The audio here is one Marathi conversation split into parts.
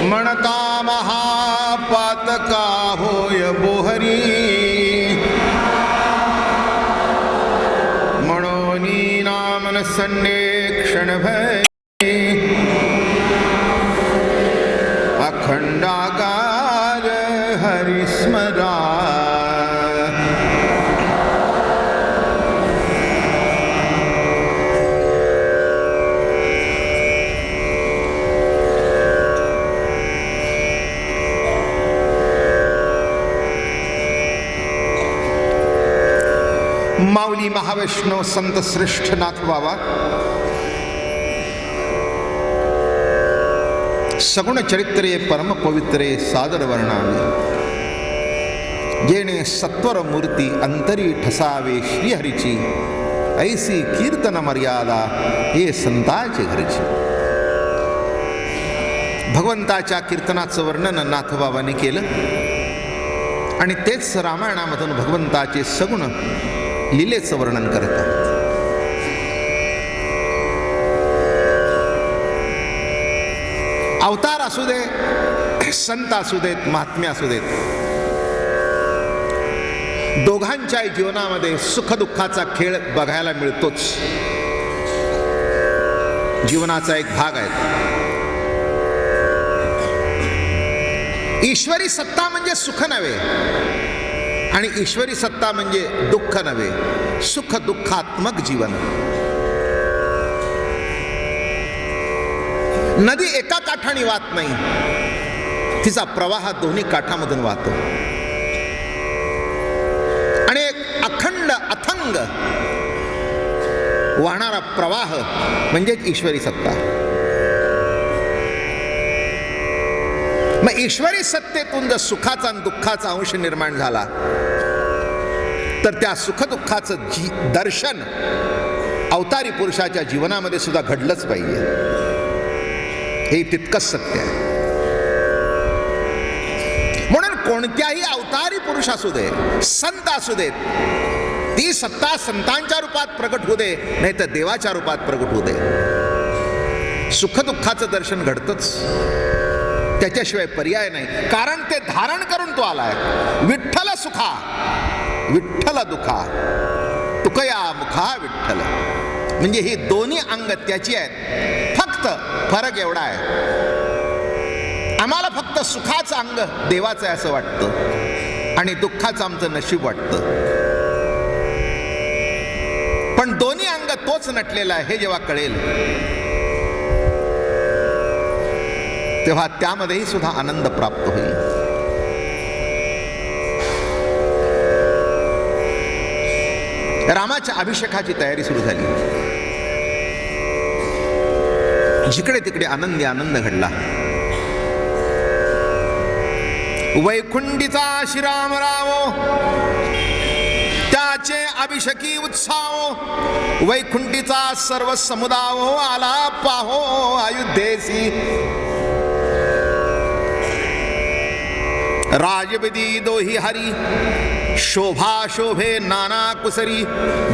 म्हणता महापातका होय बोहरी, म्हणोनी नामन संडेक्षण भय अखंडाकार हरिस्मरा. माऊली महावैष्णव संत श्रेष्ठ नाथ बाबा सगुण चरित्रे परम पवित्रे सादर वर्णावे, जेणे सत्वर मूर्ती अंतरी ठसावे श्रीहरीची, ऐसी कीर्तन मर्यादा हे संताचे घरची. भगवंताच्या कीर्तनाचं वर्णन नाथबाबांनी केलं आणि तेच रामायणामधून भगवंताचे सगुण लीलेचं वर्णन करतात. अवतार असू दे, संत असू देत, महात्म्य असू देत, दोघांच्या जीवनामध्ये सुखदुःखाचा खेळ बघायला मिळतोच. जीवनाचा एक भाग आहे. ईश्वरी सत्ता म्हणजे सुख नव्हे आणि ईश्वरी सत्ता म्हणजे दुःख नव्हे, सुख दुःखात्मक जीवन. नदी एका काठाने वाहत नाही, तिचा प्रवाह दोन्ही काठामधून वाहतो आणि एक अखंड अथंग वाहणारा प्रवाह म्हणजे ईश्वरी सत्ता. मग ईश्वरी सत्तेतून जर सुखाचा आणि दुःखाचा अंश निर्माण झाला तर त्या सुखदुःखाचं दर्शन अवतारी पुरुषाच्या जीवनामध्ये सुद्धा घडलंच पाहिजे. हे तितकंच सत्य आहे. म्हणून कोणत्याही अवतारी पुरुष असू दे, संत असू देत, ती सत्ता संतांच्या रूपात प्रकट होऊ दे, नाही तर देवाच्या रूपात प्रकट होऊ दे. सुखदुःखाचं दर्शन घडतंच, त्याच्याशिवाय पर्याय नाही. कारण ते धारण करून तो आलाय. विठ्ठल सुखा विठ्ठल दुखा तुकया मुखा विठ्ठल. म्हणजे ही दोन्ही अंग त्याची आहेत. फक्त फरक एवढा आहे, आम्हाला फक्त सुखाचं अंग देवाचं आहे असं वाटतं आणि दुःखाचं आमचं नशीब वाटतं. पण दोन्ही अंग तोच नटलेला आहे हे जेव्हा कळेल तेव्हा त्यामध्येही सुद्धा आनंद प्राप्त होईल. रामाच्या अभिषेकाची तयारी सुरू झाली. जिकडे तिकडे आनंदी आनंद घडला. वैकुंठीचा श्रीराम रावो, त्याचे अभिषेकी उत्साहो, वैकुंठीचा सर्व समुदायो आला पाहो अयोध्येसी. राजविधी दोही हरी, शोभा शोभे नाना कुसरी,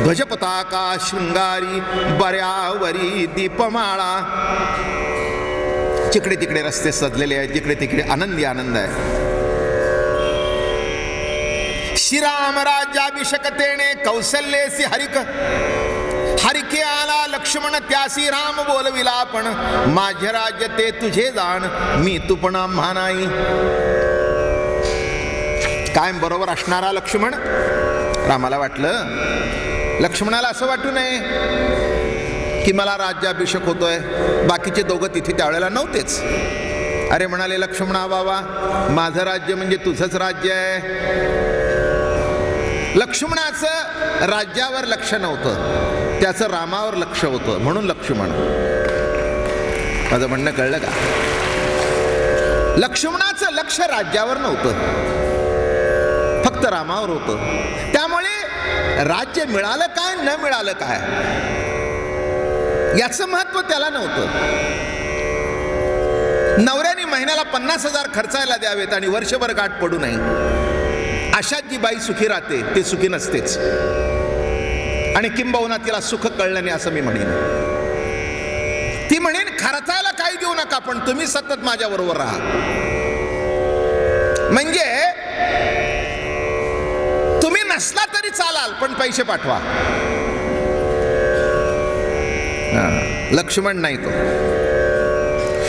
ध्वज पताका शृंगारी, बऱ्यावरी दीपमाळा. जिकडे तिकडे रस्ते सजलेले आहेत, जिकडे तिकडे आनंदी आनंद आहे. श्रीराम राज्याभिषेक तेणे कौशल्येसी हरिक, हरिके आला लक्ष्मण त्यासी राम बोलविला पण, माझे राज्य ते तुझे जाण मी तू पण आम्हा नाही. कायम बरोबर असणारा लक्ष्मण. रामाला वाटलं, लक्ष्मणाला असं वाटू नये की मला राज्याभिषेक होतोय, बाकीचे दोघं तिथे त्यावेळेला नव्हतेच. अरे म्हणाले लक्ष्मणा बाबा, माझं राज्य म्हणजे तुझंच राज्य आहे. लक्ष्मणाचं राज्यावर लक्ष नव्हतं, त्याचं रामावर लक्ष होतं, म्हणून लक्ष्मण. माझं म्हणणं कळलं का? लक्ष्मणाचं लक्ष राज्यावर नव्हतं, फक्त रामावर होतं. त्यामुळे राज्य मिळालं काय न मिळालं काय याचं महत्व त्याला नव्हतं. नवऱ्याने महिन्याला 50,000 खर्चायला द्यावेत आणि वर्षभर गाठ पडू नये, अशात जी बाई सुखी राहते ती सुखी नसतेच. आणि किंबहुना तिला सुख कळलं नाही असं मी म्हणेन. ती म्हणेन खर्चायला काही देऊ नका, पण तुम्ही सतत माझ्या बरोबर राहा. म्हणजे तुम्ही नसला तरी चालाल, पण पैसे पाठवा. लक्ष्मण नाही तो.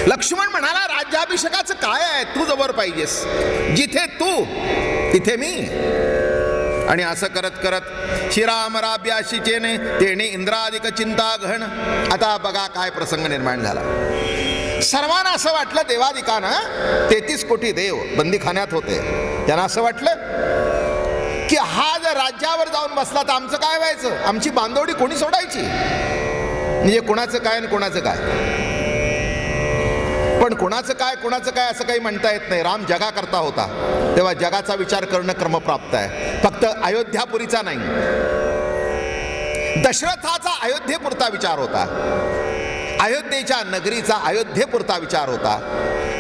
लक्ष्मण म्हणाला, राज्याभिषेकाचं काय आहे, तू जवळ पाहिजेस. जिथे तू तिथे मी. आणि असं करत करत श्रीराम राब्याशीचेने तेने इंद्रादिक चिंता गहन. आता बघा काय प्रसंग निर्माण झाला. सर्वांना असं वाटलं, देवादिकांना 33 कोटी देव बंदीखान्यात होते. त्यांना असं वाटलं की हा जर राज्यावर जाऊन बसला तर आमचं काय व्हायचं, आमची बांधवडी कोणी सोडायची. म्हणजे कोणाचं काय आणि कोणाचं काय. पण कोणाचं काय असं काही म्हणता येत नाही. राम जगाकरता होता, तेव्हा जगाचा विचार करणं क्रमप्राप्त आहे. फक्त अयोध्यापुरीचा नाही, दशरथाचा अयोध्येपुरता विचार होता, अयोध्येच्या नगरीचा अयोध्येपुरता विचार होता,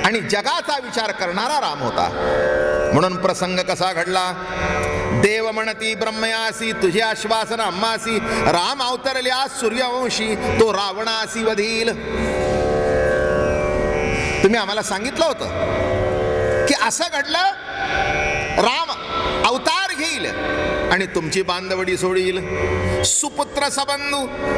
आणि जगाचा विचार करणारा राम होता. म्हणून प्रसंग कसा घडला. देव म्हणती ब्रह्मयासी, तुझे आश्वासन आम्हासी. राम अवतरल्या सूर्यवंशी, तो रावणासी वधील. तुम्ही आम्हाला सांगितलं होतं की असं घडलं, राम अवतार घेईल आणि तुमची बांधवडी सोडील. सुपुत्र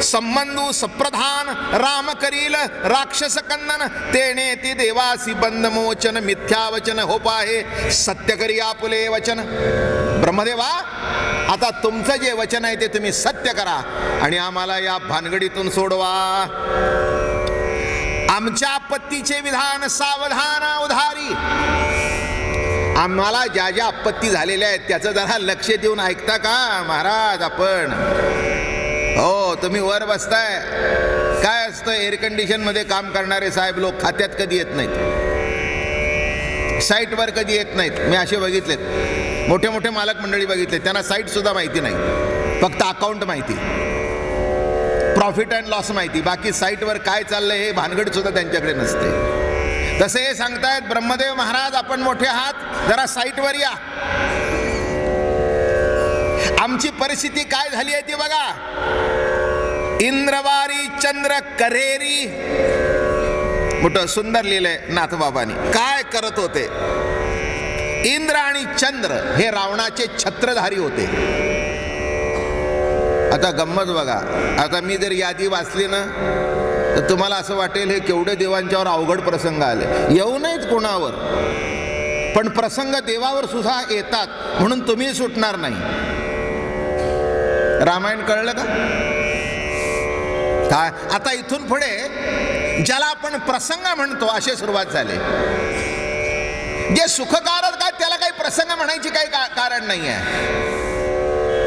संबंधू सप्रधान राम करील राक्षस कंदन. तेने ती देवासी बंधमोचन. मिथ्यावचन हो पाहे सत्य करी आपुले वचन. ब्रह्मदेवा, आता तुमचं जे वचन आहे ते तुम्ही सत्य करा आणि आम्हाला या भानगडीतून सोडवा. आमच्या आपत्तीचे विधान सावधान उधारी. आम्हाला ज्या ज्या आपत्ती झालेल्या आहेत त्याचं जरा लक्ष देऊन ऐकता का महाराज आपण. हो, तुम्ही वर बसताय. काय असतं, एअर कंडिशन मध्ये काम करणारे साहेब लोक खात्यात कधी येत नाहीत, साईटवर कधी येत नाहीत. मी असे बघितलेत, मोठे मोठे मालक मंडळी बघितले, त्यांना साईट सुद्धा माहिती नाही, फक्त अकाउंट माहिती, प्रॉफिट अँड लॉस माहिती, बाकी साईटवर काय चाललंय हे भानगड सुद्धा त्यांच्याकडे नसते. तसे हे सांगतायत ब्रह्मदेव महाराज, आपण मोठे आहात, जरा साईटवर या. आमची परिस्थिती काय झाली आहे ती बघा. इंद्रवारी चंद्र करेरी. मोठं सुंदर लिहिलंय नाथबाबांनी. काय करत होते. इंद्र आणि चंद्र हे रावणाचे छत्रधारी होते. आता गंमत बघा. आता मी जर यादी वाचली ना तर तुम्हाला असं वाटेल हे केवढे देवांच्यावर अवघड प्रसंग आले. येऊ नयेत कोणावर, पण प्रसंग देवावर सुद्धा येतात, म्हणून तुम्ही सुटणार नाही. रामायण कळलं का? काय आता इथून पुढे ज्याला आपण प्रसंग म्हणतो असे सुरुवात झाले. जे सुखकारक काय त्याला काही प्रसंग म्हणायची काही कारण नाही आहे.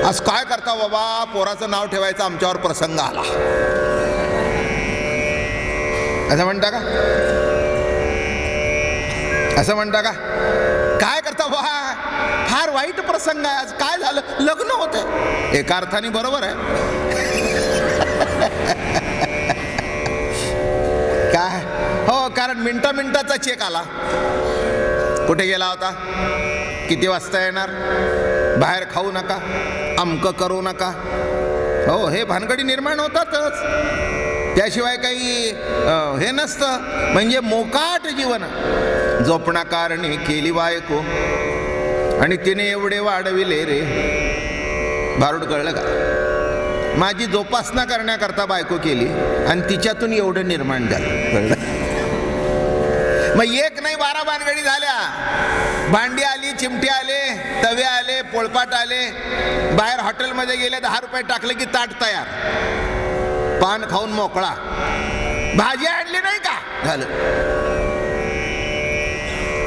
आज काय करता बाबा, पोराचं नाव ठेवायचं, आमच्यावर प्रसंग आला असं म्हणता का? असं म्हणता का? काय करता बाबा, फार वाईट प्रसंग आहे आज. काय झालं? लग्न होते. एका अर्थाने बरोबर आहे. काय हो, कारण मिनिटाचा चेक आला. कुठे गेला होता, किती वाजता येणार, बाहेर खाऊ नका, अमकं करू नका. हो, हे भानगडी निर्माण होतातच. त्याशिवाय काही हे नसतं. म्हणजे मोकाट जीवन. झोपणाकारणी केली बायको आणि तिने एवढे वाढविले रे. भारूड कळलं का? माझी जोपासना करण्याकरता बायको केली आणि तिच्यातून एवढं निर्माण झालं. कळलं? मग एक नाही 12 भानगडी झाल्या. भांडी आली, चिमटे आले, तवे आले, पोळपाट आले. बाहेर हॉटेलमध्ये गेले, 10 रुपये टाकले की ताट तयार. पान खाऊन मोकळा. भाजी आणली नाही का, झालं.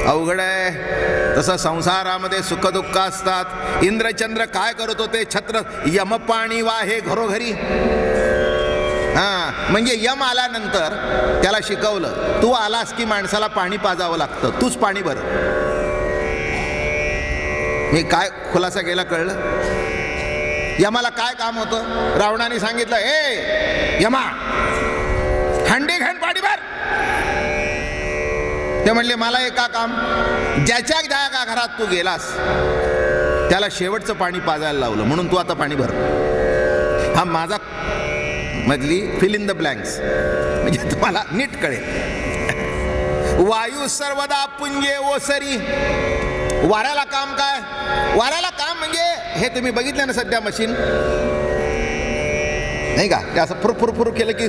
अवघड आहे. तसं संसारामध्ये सुख दुःख असतात. इंद्रचंद्र काय करत होते? छत्र यम पाणी वाहे घरोघरी. म्हणजे यम आल्यानंतर त्याला शिकवलं, तू आलास की माणसाला पाणी पाजावं लागतं, तूच पाणी भर. मी काय खुलासा केला कळलं? यमाला काय काम होतं? रावणाने सांगितलं, ए यमा, हंडी घाण पाणी भर. ते म्हणले, मला हे का काम? ज्याच्या ज्या घरात तू गेलास त्याला शेवटचं पाणी पाजायला लावलं, म्हणून तू आता पाणी भर. हा माझा मधली फिल इन द ब्लँक्स. म्हणजे तुम्हाला नीट कळेल. वायू सर्वदा पुंजे ओसरी. वाऱ्याला काम काय? वाऱ्याला काम म्हणजे हे तुम्ही बघितलं ना सध्या मशीन नाही का, ते असं फुर केलं की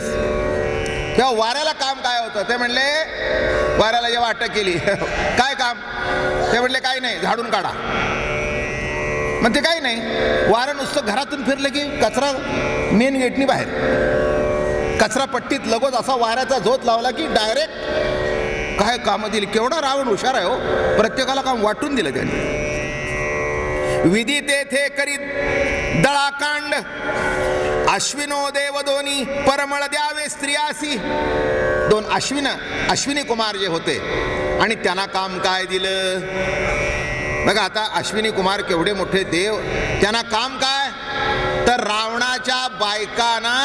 तेव्हा वाऱ्याला काम काय होतं. ते म्हणले वाऱ्याला जेव्हा अटक केली काय काम, ते म्हणले काही नाही झाडून काढा. मग ते काही नाही, वारं नुसतं घरातून फिरलं की कचरा मेन गेटनी बाहेर, कचरा पट्टीत लगोच असा वाऱ्याचा झोत लावला की डायरेक्ट काय काम दिली. केवढा रावण हुशार आहे हो, प्रत्येकाला काम वाटून दिलं त्यांनी. विधी तेथे करीत दळाकांड, अश्विनो देव दोन्ही परमळ द्यावे स्त्रियासी. दोन अश्विनी कुमार जे होते आणि त्यांना काम काय दिलं बघा. आता अश्विनी कुमार केवढे मोठे देव, त्यांना काम काय तर रावणाच्या बायकांना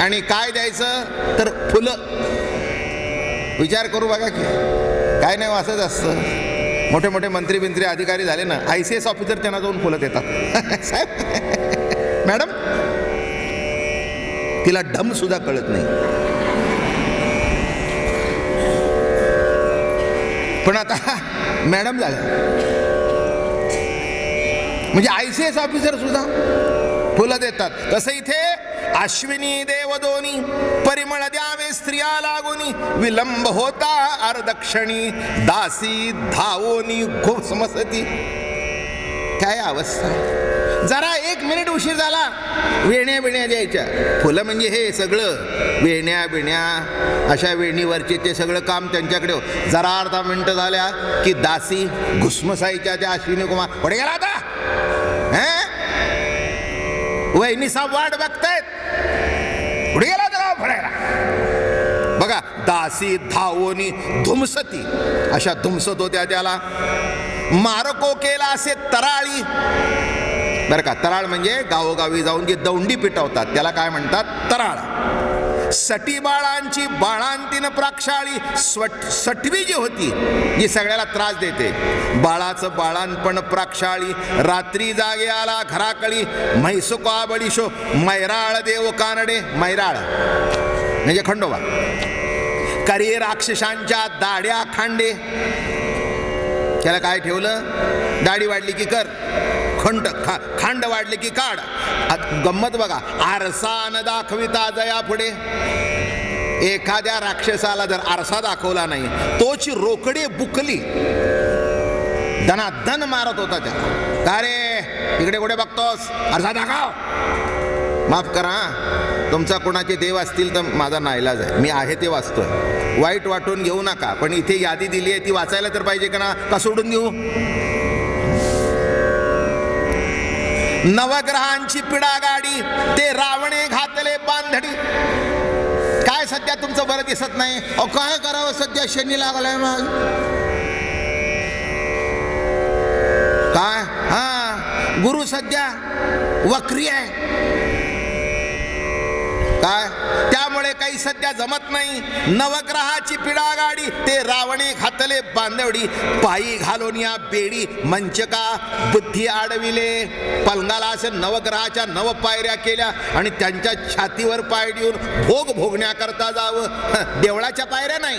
आणि काय द्यायचं तर फुलं. विचार करू बघा की काय नाही असंच असतं. मोठे मोठे मंत्री अधिकारी झाले ना, ICS ऑफिसर त्यांना जाऊन फुलं देतात. साहेब मॅडम तिला ढम सुद्धा कळत नाही. पण आता मॅडम झाल्या म्हणजे ICS ऑफिसर सुद्धा फुलं देतात. तसं इथे अश्विनी देव दोन्ही परिमळ द्यावे स्त्रिया लागोनी. विलंब होता अर्धक्षणी दासी धावोनी घुसमसती. काय अवस्था. जरा 1 मिनिट उशीर झाला वेण्या द्यायच्या. फुलं म्हणजे हे सगळं वेण्या बिण्या अशा वेणीवरचे ते सगळं काम त्यांच्याकडे. जरा अर्धा मिनिटं झाल्या की दासी घुसमसाईच्या त्या अश्विनी कुमार पुढे गेला आता वहिनी साहेब वाट बघतायत, पुढे गेला जरा फडायला. बघा दासी धावोनी धुमसती, अशा धुमसत होत्या त्याला. मारको केला असे तराळी. बरं का, तराळ म्हणजे गावोगावी जाऊन जी दौंडी पिटवतात त्याला काय म्हणतात तराळ. सटी बाळांची बाळांतीन प्राक्षाळी. सटवी जी होती जी सगळ्याला त्रास देते, बाळाचं बाळांपण प्राक्षाळी. रात्री जागे आला घराकळी म्हैसुका बळीशो. मैराळ देव कानडे. मैराळ म्हणजे खंडोबा. करी राक्षसांच्या दाड्या खांडे. त्याला काय ठेवलं, दाढी वाढली की कर, खांड वाढले की काढ. गंमत बघा, आरसा न दाखविता जया पुढे. एखाद्या राक्षसाला जर आरसा दाखवला नाही तोची रोकडे बुकली, दनादन मारत होता त्याला. का रे इकडे कुठे बघतोस, आरसा दाखव. माफ करा, तुमचा कोणाचे देव असतील तर माझा नाईलाज आहे, मी आहे ते वाचतोय. वाईट वाटून घेऊ नका, पण इथे यादी दिली आहे ती वाचायला तर पाहिजे का ना, का सोडून देऊ. नवग्रहांची पिढा गाडी ते रावणे घातले बांधडी. काय सध्या तुमचं बरं दिसत नाही. अहो काय करावं, सध्या शनी लागलाय मग काय. गुरु सध्या वक्री आहे काय, त्यामुळे काही सध्या जमत नाही. नवग्रहाची पिढा गाडी ते रावणे घातले बांधवडी. पायी घालून या बेडी मंचका बुद्धी आडविले. पलंगाला असे नवग्रहाच्या 9 पायऱ्या केल्या आणि त्यांच्या छातीवर पाय देऊन भोगण्याकरता जावं. देवळाच्या पायऱ्या नाही.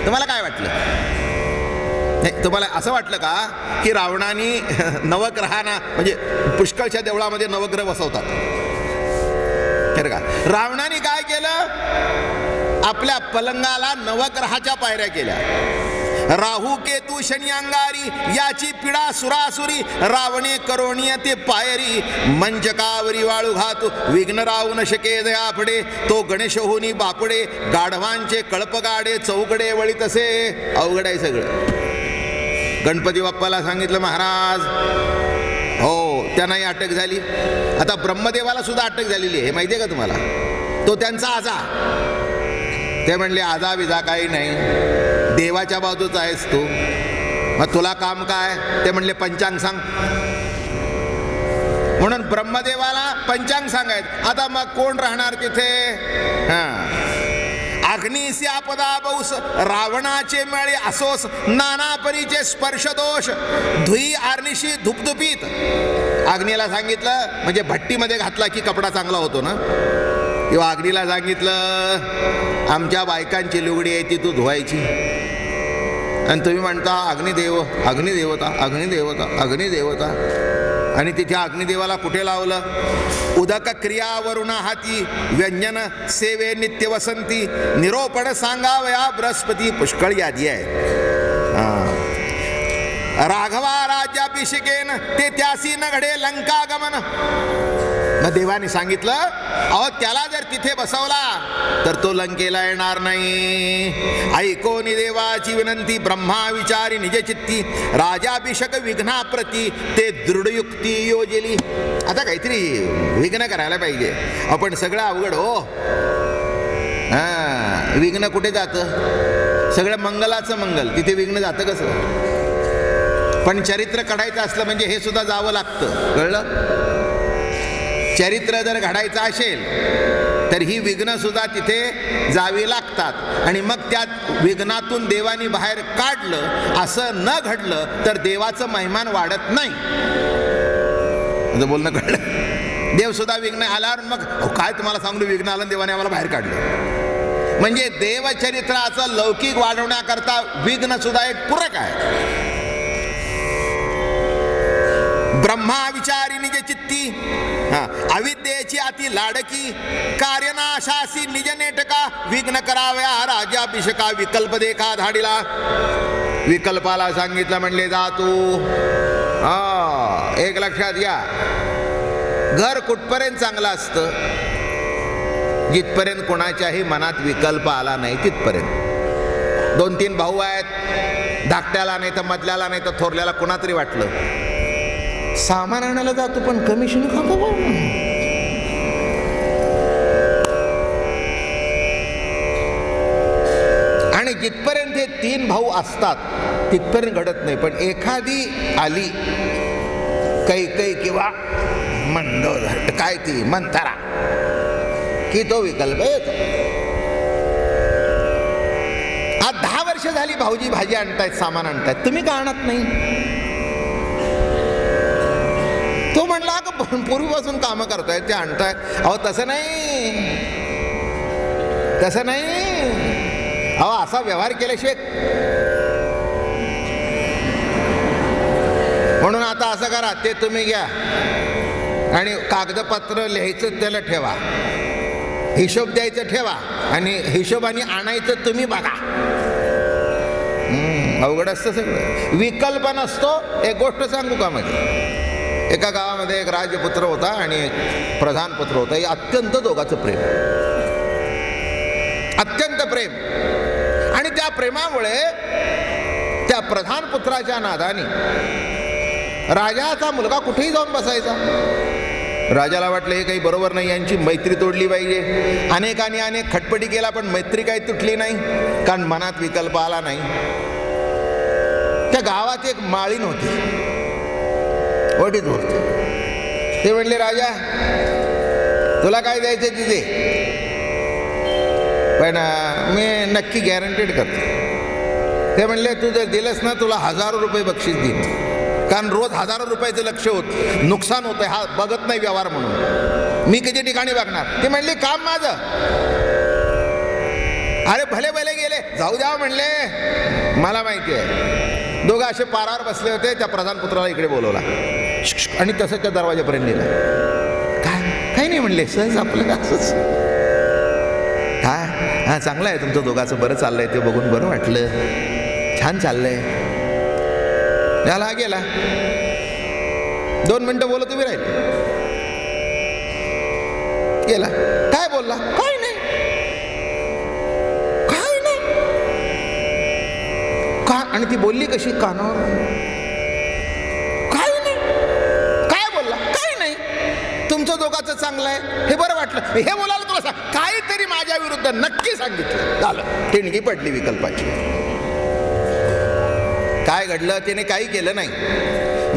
तुम्हाला काय वाटलं, तुम्हाला असं वाटलं का की रावणाने नवग्रहांना म्हणजे पुष्कळच्या देवळामध्ये नवग्रह बसवतात का. रावणाने काय केलं, आपल्या पलंगाला नवग्रहाच्या पायऱ्या केल्या. राहू केतू शनी अंगारी याची पिढा सुरासुरी. रावणे करोणीय ते पायरी मंचकावरी वाळू घातू. विघ्न राहू न शके दया पुढे. तो गणेश होनी बापुडे. गाढवांचे कळपगाडे चौकडे वळी तसे. अवघड आहे सगळं. गणपती बाप्पाला सांगितलं महाराज, हो त्यांनाही अटक झाली. आता ब्रह्मदेवाला सुद्धा अटक झालेली आहे, हे माहिती आहे का तुम्हाला. तो त्यांचा आजा. ते म्हणले आजा विजा काही नाही, देवाच्या बाजूचा आहेस तू, मग तुला काम काय. ते म्हणले पंचांग सांग. म्हणून ब्रह्मदेवाला पंचांग सांगायचं. आता मग कोण राहणार तिथे. अग्निसी आपदा बौस रावणाचे मेळे असोस. नाना परीचे स्पर्श दोष. धुई आर्निशी धुपधुपीत. अग्नीला सांगितलं म्हणजे भट्टीमध्ये घातला की कपडा चांगला होतो ना, किंवा अग्नीला सांगितलं आमच्या बायकांची लुगडी आहे ती तू धुवायची, आणि तुम्ही म्हणता अग्निदेव, अग्निदेवता, अग्निदेवता, अग्निदेवता, आणि तिथे अग्निदेवाला कुठे लावलं? उदक क्रियावरुण हाती व्यंजन सेवे नित्य वसंती निरोपण सांगावया बृहस्पती. पुष्कळ यादी आहे. राघवा राज्याभिषेकेन ते त्यासी न घडे लंका गमन. मग देवाने सांगितलं, अहो त्याला जर तिथे बसवला तर तो लंकेला येणार नाही. ऐकोनी देवाची विनंती ब्रह्मा विचारी निज चित्ती राजाभिषेक विघ्नाप्रती ते दृढयुक्ती योजली. आता काहीतरी विघ्न करायला पाहिजे. आपण सगळं अवघड हो. विघ्न कुठे जातं? सगळं मंगलाचं मंगल, तिथे विघ्न जातं कसं? पण चरित्र काढायचं असलं म्हणजे हे सुद्धा जावं लागतं, कळलं? चरित्र जर घडायचं असेल तर ही विघ्न सुद्धा तिथे जावी लागतात. आणि मग त्यात विघ्नातून देवानी बाहेर काढलं, असं न घडलं तर देवाचं महिमान वाढत नाही. बोलणं कळलं? देव सुद्धा विघ्न आल्यावर मग काय तुम्हाला सांगू, विघ्न आलं देवाने आम्हाला बाहेर काढलं. म्हणजे देवचरित्राचं लौकिक वाढवण्याकरता विघ्न सुद्धा एक पूरक आहे. ब्रह्मा विचारी निज चित्ती अविद्येची अति लाडकी कार्यनाशासी निज नेटका विघ्न कराव्या राजाभिषेका विकल्प देखा धाडीला. विकल्पाला सांगितलं म्हणले जा तू. एक लक्षात घ्या, घर कुठपर्यंत चांगलं असतं? जिथपर्यंत कोणाच्याही मनात विकल्प आला नाही तिथपर्यंत. 2-3 भाऊ आहेत, धाकट्याला नाही तर मधल्याला नाही तर थोरल्याला कोणातरी वाटलं सामान आणायला जातो पण कमिशन खातो. आणि जिथपर्यंत हे 3 भाऊ असतात तिथपर्यंत घडत नाही. पण एखादी आली कैकई किंवा मंडोदर काय ती मंथरा की तो विकल्प येतो. आज 10 वर्ष झाली भाऊजी भाजी आणतायत, सामान आणतायत, तुम्ही का आणत नाही? तो म्हणला पूर्वीपासून कामं करतायत ते आणतायत. अहो तसं नाही, तसं नाही. अहो असा व्यवहार केल्याशिवाय. म्हणून आता असं करा, ते तुम्ही घ्या आणि कागदपत्र लिहायचं त्याला ठेवा, हिशोब द्यायचं ठेवा, आणि हिशोबाने आणायचं तुम्ही बघा. अवघड असतं सगळं. विकल्प नसतो. एक गोष्ट सांगू का? मध्ये एका गावामध्ये एक राजपुत्र होता आणि एक प्रधानपुत्र होता. हे अत्यंत दोघांचं प्रेम, अत्यंत प्रेम. आणि त्या प्रेमामुळे त्या प्रधानपुत्राच्या नादाने राजाचा मुलगा कुठेही जाऊन बसायचा. राजाला वाटलं हे काही बरोबर नाही, यांची मैत्री तोडली पाहिजे. अनेकांनी अनेक खटपटी केला पण मैत्री काही तुटली नाही, कारण मनात विकल्प आला नाही. त्या गावात एक माळीण होती, ओटीत होते. ते म्हणले राजा तुला काय द्यायचं तिथे, पण मी नक्की गॅरंटेड करतो. ते म्हणले तू जर दिलंस ना तुला 1000 रुपये बक्षीस देईन, कारण रोज 1000 रुपयाचं लक्ष होत नुकसान होतं, हा बघत नाही व्यवहार म्हणून, मी किती ठिकाणी बघणार. ते म्हणले काम माझं. अरे भले भले गेले, जाऊ द्या म्हणले, मला माहिती आहे. दोघं असे पारावर बसले होते. त्या प्रधानपुत्राला इकडे बोलवला आणि तसं त्या दरवाजापर्यंत नेलं. काय काही नाही म्हणले, सहज आपलं असंच. हा चांगलं आहे तुमचं दोघांचं, बरं चाललंय, ते बघून बरं वाटलं, छान चाललंय. त्याला गेला. 2 मिनिटं बोलत उभी राहिली. गेला. काय बोलला? काय नाही, काय नाही. का? आणि ती बोलली कशी कानावर? काय नाही. काय बोलला? काय नाही. तुमचं दोघांचं चांगलं आहे, हे बरं वाटलं, हे बोलायला तुला सांग. काहीतरी माझ्या विरुद्ध नक्की सांगितलं. झालं, ठिणगी पडली विकल्पाची. काय घडलं? त्याने काही केलं नाही.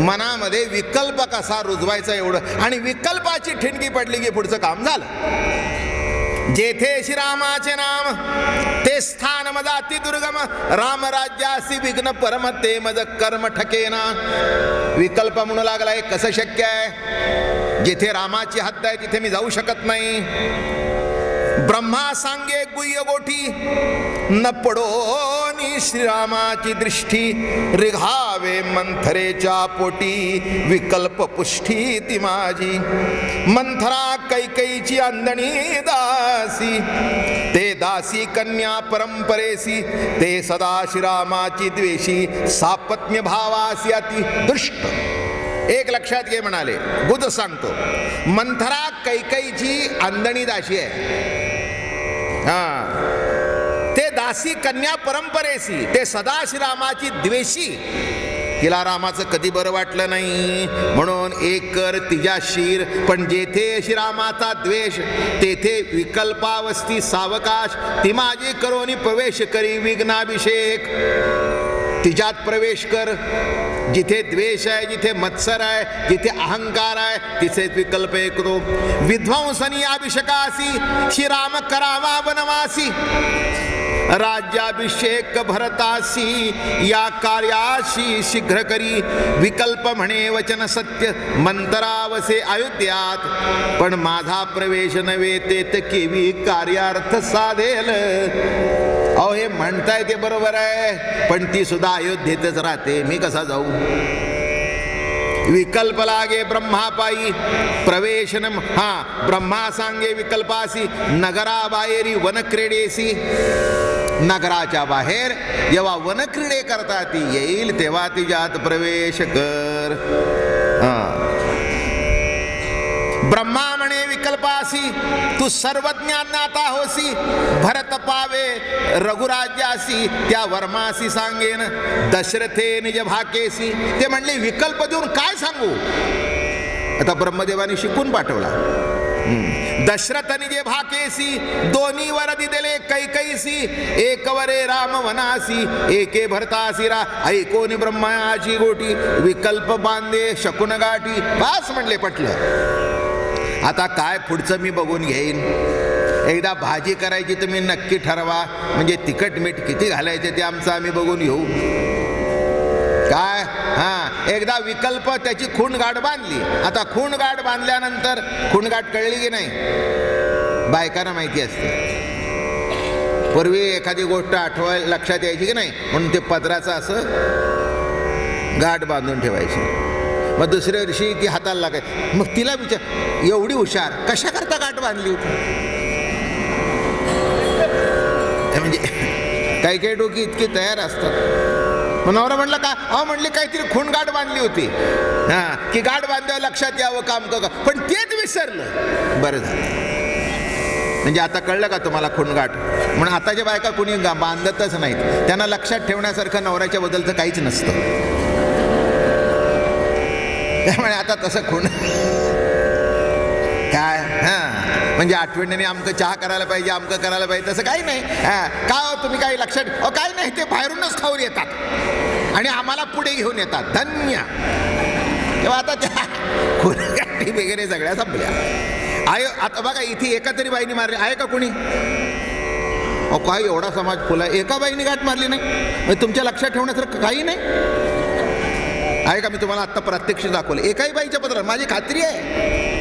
मनामध्ये विकल्प कसा रुजवायचा एवढं, आणि विकल्पाची ठिणगी पडली की पुढचं काम झालं. जेथे श्रीरामाचे नाम ते स्थान मज अति दुर्गम, राम राज्यासी विघ्न परम ते मज कर्म ठकेना. विकल्प म्हणू लागला हे कसं शक्य आहे? जिथे रामाची हद्द आहे तिथे मी जाऊ शकत नाही. ब्रह्मा सांगे गुह्य गोठी, न पडोनी श्रीरामाची दृष्टी, रिघावे मंथरेच्या पोटी, विकल्प पुष्टी ती माझी. मंथरा कैकईची अंधणी दासी, ते दासी कन्या परंपरेसी, ते सदा श्रीरामाची द्वेषी, सापत्न्य भावासी अति दुष्ट. एक लक्षात घे म्हणाले, बुध सांगतो, मंथरा कैकईची अंधणी दासी आहे. ते दासी कन्या परंपरेसी, ते सदा श्रीरामाची द्वेषी. तिला रामाचं कधी बरं वाटलं नाही, म्हणून एक कर तिच्या शीर. पण जेथे श्रीरामाचा द्वेष, तेथे विकल्पावस्थी सावकाश. ती माझी करोनी प्रवेश करी विघ्नाभिषेक. तिच्यात प्रवेश कर. जिथे द्वेष आहे, जिथे मत्सर आहे, जिथे अहंकार आहे, तिथेच विकल्प ऐकतो. विध्वंसनी अभिषेकासी, श्रीराम करावा वनवासी. राज्याभिषेक भरतासी, या कार्याशी शीघ्र करी. विकल्प म्हणे वचन सत्य, मंतरावसे अयोध्यात. पण माझा प्रवेश नव्हे, ते केवी कार्यार्थ साधेल. अहो, हे म्हणताय ते बरोबर आहे, पण ती सुद्धा अयोध्येतच राहते, मी कसा जाऊ. विकल्प लागे ब्रह्मापायी प्रवेश न. ब्रह्मा सांगे विकल्पासी, नगराबाहेरी वनक्रीडेसी. नगराच्या बाहेर जेव्हा वनक्रीडे करता ती येईल, तेव्हा तिच्यात प्रवेश कर. ब्रह्मा म्हणे विकल्पासी, तू सर्वज्ञाता होसी. भरत पावे रघुराज्यासी, त्या वर्मासी सांगेन. दशरथे निज भाकेसी. ते म्हणले विकल्प देऊन काय सांगू. आता ब्रह्मदेवाने शिकून पाठवला. दशरथनी जे भाकेसी, दोन्ही वर दिले कैकईसी. एक वरे राम वनासी, एके भरतासी रा. ऐकोनी ब्रह्माची गोटी, विकल्प बांधे शकुन गाठी. बस म्हणले, पटलं. आता काय पुढचं मी बघून घेईन. एकदा भाजी करायची तुम्ही नक्की ठरवा, म्हणजे तिखट मीठ किती घालायचे ते आमचं आम्ही बघून घेऊ. काय एकदा विकल्प, त्याची खूणगाठ बांधली. आता खूणगाठ बांधल्यानंतर खूणगाठ कळली की नाही, बायकांना माहिती असते. पूर्वी एखादी गोष्ट आठवाय लक्षात यायची की नाही, म्हणून ते पदराचं असं गाठ बांधून ठेवायची. मग दुसऱ्या दिवशी ती हाताला लागायची. मग तिला विचार, एवढी हुशार कशा करता गाठ बांधली होती. म्हणजे काही काही डोकी इतकी तयार असतात. नवरा म्हटलं का, अहो म्हणले काहीतरी खूणगाठ बांधली होती. की गाठ बांधावं लक्षात यावं काम का, पण तेच विसरलं. बरं झालं. म्हणजे आता कळलं का तुम्हाला खूणगाठ. म्हणून आताच्या बायका कोणी बांधतच नाहीत. त्यांना लक्षात ठेवण्यासारखं नवऱ्याच्या बद्दलचं काहीच नसतं. त्यामुळे आता तसं खूण काय, म्हणजे आठवणीने आमचं चहा करायला पाहिजे, आमचं करायला पाहिजे, तसं काही नाही. का हो तुम्ही काही लक्षात, काही नाही, ते बाहेरूनच खाऊन येतात आणि आम्हाला पुढे घेऊन येतात. धन्य. तेव्हा आता त्या खुरगाठी वगैरे सगळ्या संपल्या. आता बघा, इथे एका तरी बाईने मारली आहे का कोणी. काय एवढा समाज फुला, एका बाईने गाठ मारली नाही. तुमच्या लक्षात ठेवण्यासारखं काही नाही आहे का. मी तुम्हाला आत्ता प्रत्यक्ष दाखवलं, एकाही बाईच्या पत्रात माझी खात्री आहे.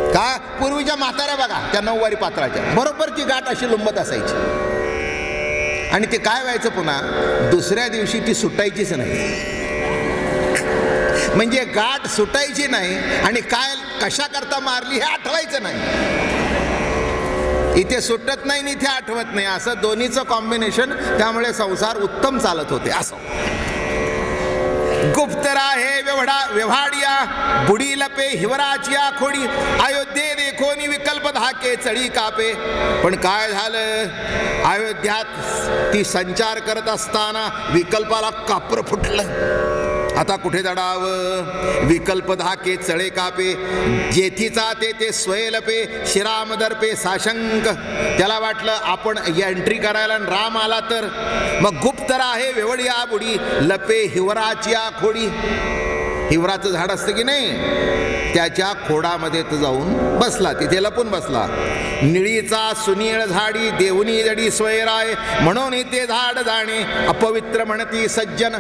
का पूर्वीच्या म्हाताऱ्या बघा, त्या 9 वारी पात्राच्या बरोबर ती गाठ अशी लुंबत असायची. आणि ते काय व्हायचं, पुन्हा दुसऱ्या दिवशी ती सुटायचीच नाही. म्हणजे गाठ सुटायची नाही आणि काय कशा करता मारली हे आठवायचं नाही. इथे सुटत नाही आणि इथे आठवत नाही, असं दोन्हीचं कॉम्बिनेशन. त्यामुळे संसार उत्तम चालत होते. असं गुप्त राहे व्यवहाडिया, बुडी लपे हिवराचिया खोडी. अयोध्ये देखोनी विकल्प धाके चढी कापे. पण काय झालं, अयोध्यात ती संचार करत असताना विकल्पाला कापर फुटलं. आता कुठे दडावं. विकल्प धाके चळे कापे, जेथीचा ते स्वयलपे. श्रीराम दर्पे साशंक. त्याला वाटलं आपण एंट्री करायला राम आला तर. मग गुप्त राहे वेवडिया बुडी, लपे हिवराचिया खोडी. हिवराचं झाड असतं की नाही, त्याच्या खोडामध्ये तो जाऊन बसला, तिथे लपून बसला. निळीचा सुनीळ झाडी, देवनी जडी स्वयराय. म्हणून ते झाड जाणे अपवित्र म्हणती सज्जन.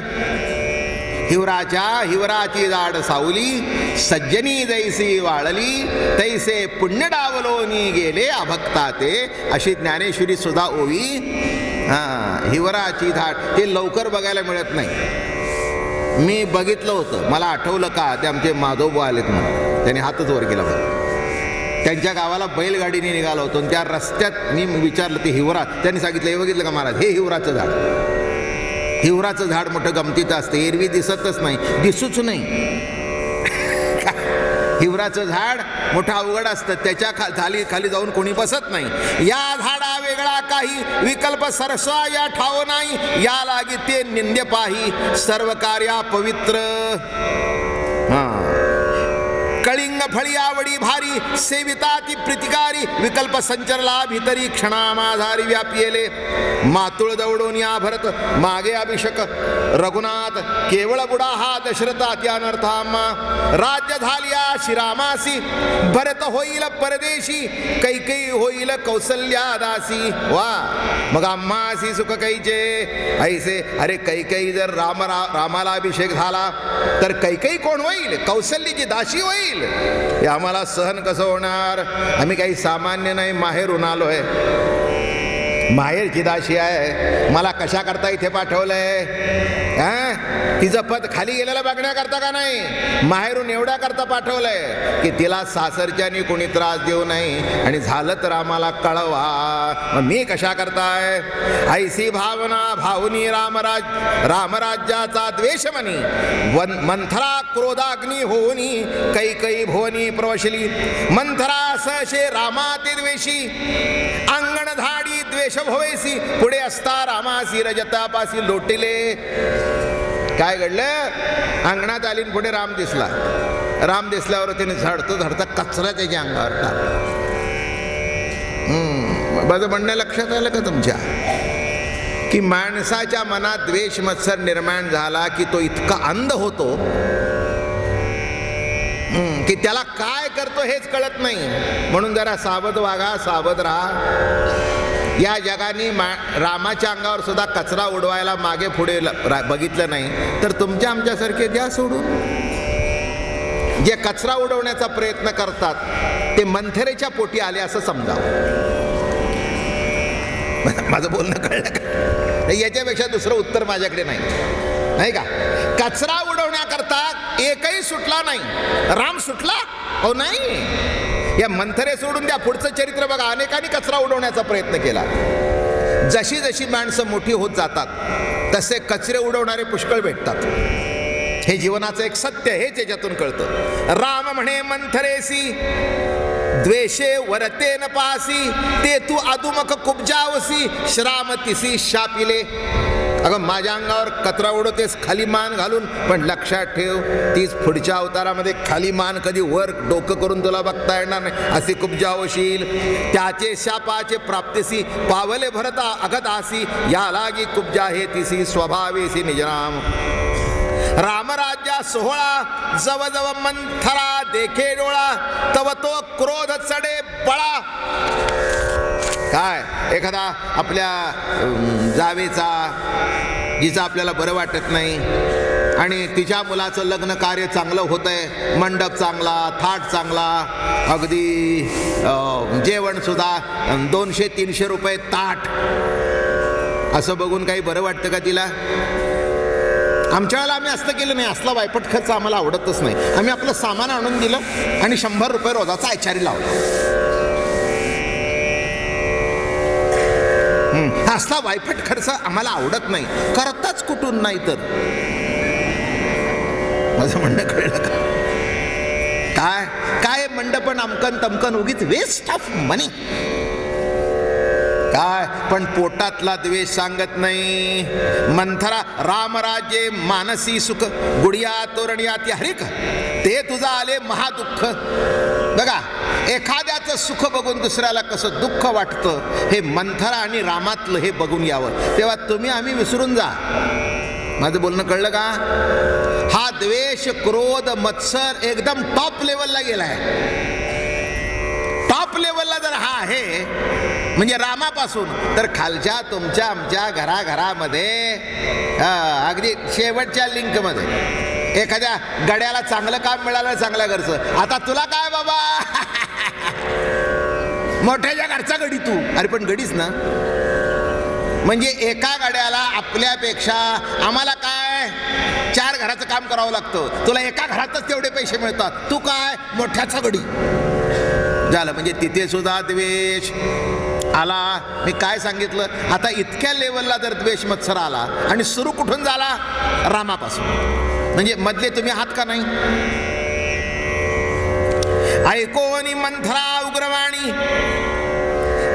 हिवराची जाड सावली, सज्जनी जैसी वाळली, तैसे पुण्य डावलोनी गेले अभक्ता ते. अशी ज्ञानेश्वरी सुद्धा ओवी. हिवराची धाट हे लवकर बघायला मिळत नाही. मी बघितलं होतं, मला आठवलं का ते आमचे माधवबा आलेत म्हणून, त्यांनी हातच वर केला बघा. त्यांच्या गावाला बैलगाडीने निघालो होतो आणि त्या रस्त्यात मी विचारलं ते हिवरा, त्यांनी सांगितलं हे बघितलं का महाराज, हे हिवराचं झाड. हिवराचं झाड मोठं गमतीचं असतं, एरवी दिसतच नाही, दिसूच नाही. हिवराचं झाड मोठं अवघड असतं, त्याच्या खाली जाऊन कोणी बसत नाही. या झाडा वेगळा काही विकल्प सरसा या ठाव नाही, या लागी ते निंद्य पाही सर्व कार्या पवित्र. कळिंग फळी आवडी भारी, सेविता ती प्रीतिकारी, विकल्प संचरला भितरी क्षणामाधारी व्यापिले. मातुळ दौडून या भरत मागे अभिषेक, रघुनाथ केवळ बुडा हा दशरथा त्यानर्थामा. राज्य झालिया श्रीरामासी, भरत होईल परदेशी, कैकेयी होईल कौसल्या दासी. वा, मग आम्हासी सुख कैचे ऐसे. अरे कैकेयी जर रामाला अभिषेक झाला तर कैकेयी कोण होईल? कौसल्याची दासी होईल. हे आम्हाला सहन कसं होणार? आम्ही काही सामान्य नाही, माहेरून आलोय, माहेरची दासी आहे. मला कशा करता इथे पाठवलंय? तिचं पद खाली गेलेलं बघण्याकरता का नाही? माहेरून एवढ्या करता पाठवलंय की तिला सासरच्यानी कोणी त्रास देऊ नये, आणि झालं तर आम्हाला कळवा. मग मी कशा करताय? ऐसी भावना भावनी रामराज्याचा द्वेष म्हणी, मंथरा क्रोधाग्नी होनी, कैकई भुवनी प्रवशली. मंथरा सहशे रामाते द्वेषी, अंगण धाडी द्वेष भवेसी, पुढे असता रामासी रजतापासी लोटिले. काय घडलं? अंगणात आली पुढे राम दिसला. राम दिसल्यावर तिने झडता कचरा त्याच्या अंगावर टाकला. माझं म्हणणं लक्षात आलं का तुमच्या? की माणसाच्या मनात द्वेष मत्सर निर्माण झाला की तो इतका अंध होतो की त्याला काय करतो हेच कळत नाही. म्हणून जरा सावध वागा, सावध राहा. या जगाने रामाच्या अंगावर सुद्धा कचरा उडवायला मागे पुढे बघितलं नाही तर तुमच्या आमच्यासारखे द्या सोडून. जे कचरा उडवण्याचा प्रयत्न करतात ते मंथरेच्या पोटी आले असं समजावं. माझं बोलणं कळलं का? याच्यापेक्षा दुसरं उत्तर माझ्याकडे नाही का? कचरा उडवण्याकरता एकही सुटला नाही. राम सुटला? हो नाही. या मंथरे सोडून द्या, पुढचं चरित्र बघा. अनेकांनी कचरा उडवण्याचा प्रयत्न केला. जशी जशी माणसं मोठी होत जातात तसे कचरे उडवणारे पुष्कळ भेटतात. हे जीवनाचं एक सत्य, हेच याच्यातून कळतं. राम म्हणे मंथरेसी, द्वेषे वरते न पासी, ते तू अदुमक कुबजावसी, श्राम तिसी शापिले. अगं माझ्या अंगावर कचरा उडवतेस खाली मान घालून, पण लक्षात ठेव तीच पुढच्या अवतारामध्ये खाली मान कधी वर डोकं करून तुला बघता येणार नाही, असे कुबजावशील. त्याचे शापाचे प्राप्तीसी, पावले भरता अगदासी, या लागी कुबजा हे तिसी स्वभावेसी निजराम. रामराज्या सोहळा जव जव मंथरा देखे डोळा, तव तो क्रोध चढे बळा. काय एखादा आपल्या जावेचा, जिचं आपल्याला बरं वाटत नाही आणि तिच्या मुलाचं लग्न कार्य चांगलं होतंय, मंडप चांगला, थाट चांगला, अगदी जेवण सुद्धा 200-300 रुपये ताट, असं बघून काही बरं वाटतं का तिला? आमच्या वेळेला आम्ही असं केलं नाही. असला वायपट खर्च आम्हाला आवडतच नाही. आम्ही आपलं सामान आणून दिलं आणि 100 रुपये रोजाचा आचारी लावला. असला वायफट खर्च आम्हाला आवडत नाही. करताच कुठून नाही तर. माझं म्हणणं कळलं का? काय मंडपण अमकन तमकन उगीच वेस्ट ऑफ मनी. काय पण पोटातला द्वेष सांगत नाही. मंथरा रामराज्ये मानसी सुख, गुडिया तोरणियाती हरिक, ते तुझा आले महादुःख. बघा, एखाद्याचं सुख बघून दुसऱ्याला कसं दुःख वाटतं, हे मंथरा आणि रामातलं हे बघून यावं, तेव्हा तुम्ही आम्ही विसरून जा. माझं बोलणं कळलं का? हा द्वेष, क्रोध, मत्सर एकदम टॉप लेवलला गेलाय. टॉप लेवलला जर हा आहे म्हणजे रामापासून तर खालच्या तुमच्या आमच्या घराघरामध्ये अगदी शेवटच्या लिंकमध्ये एखाद्या गड्याला चांगलं काम मिळालं चांगल्या घरचं, आता तुला काय बाबा मोठ्याच्या घरचा गडी तू, अरे पण गडीच ना. म्हणजे एका गाड्याला आपल्यापेक्षा आम्हाला काय 4 घराचं काम करावं लागतं, तुला एका घरातच तेवढे पैसे मिळतात, तू काय मोठ्याचा गडी झालं. म्हणजे तिथे सुद्धा द्वेष आला. मी काय सांगितलं, आता इतक्या लेवलला जर द्वेष मत्सर आला आणि सुरू कुठून झाला, रामापासून. म्हणजे मधले तुम्ही आहात का नाही. ऐकोनी मंथरा उग्रवाणी,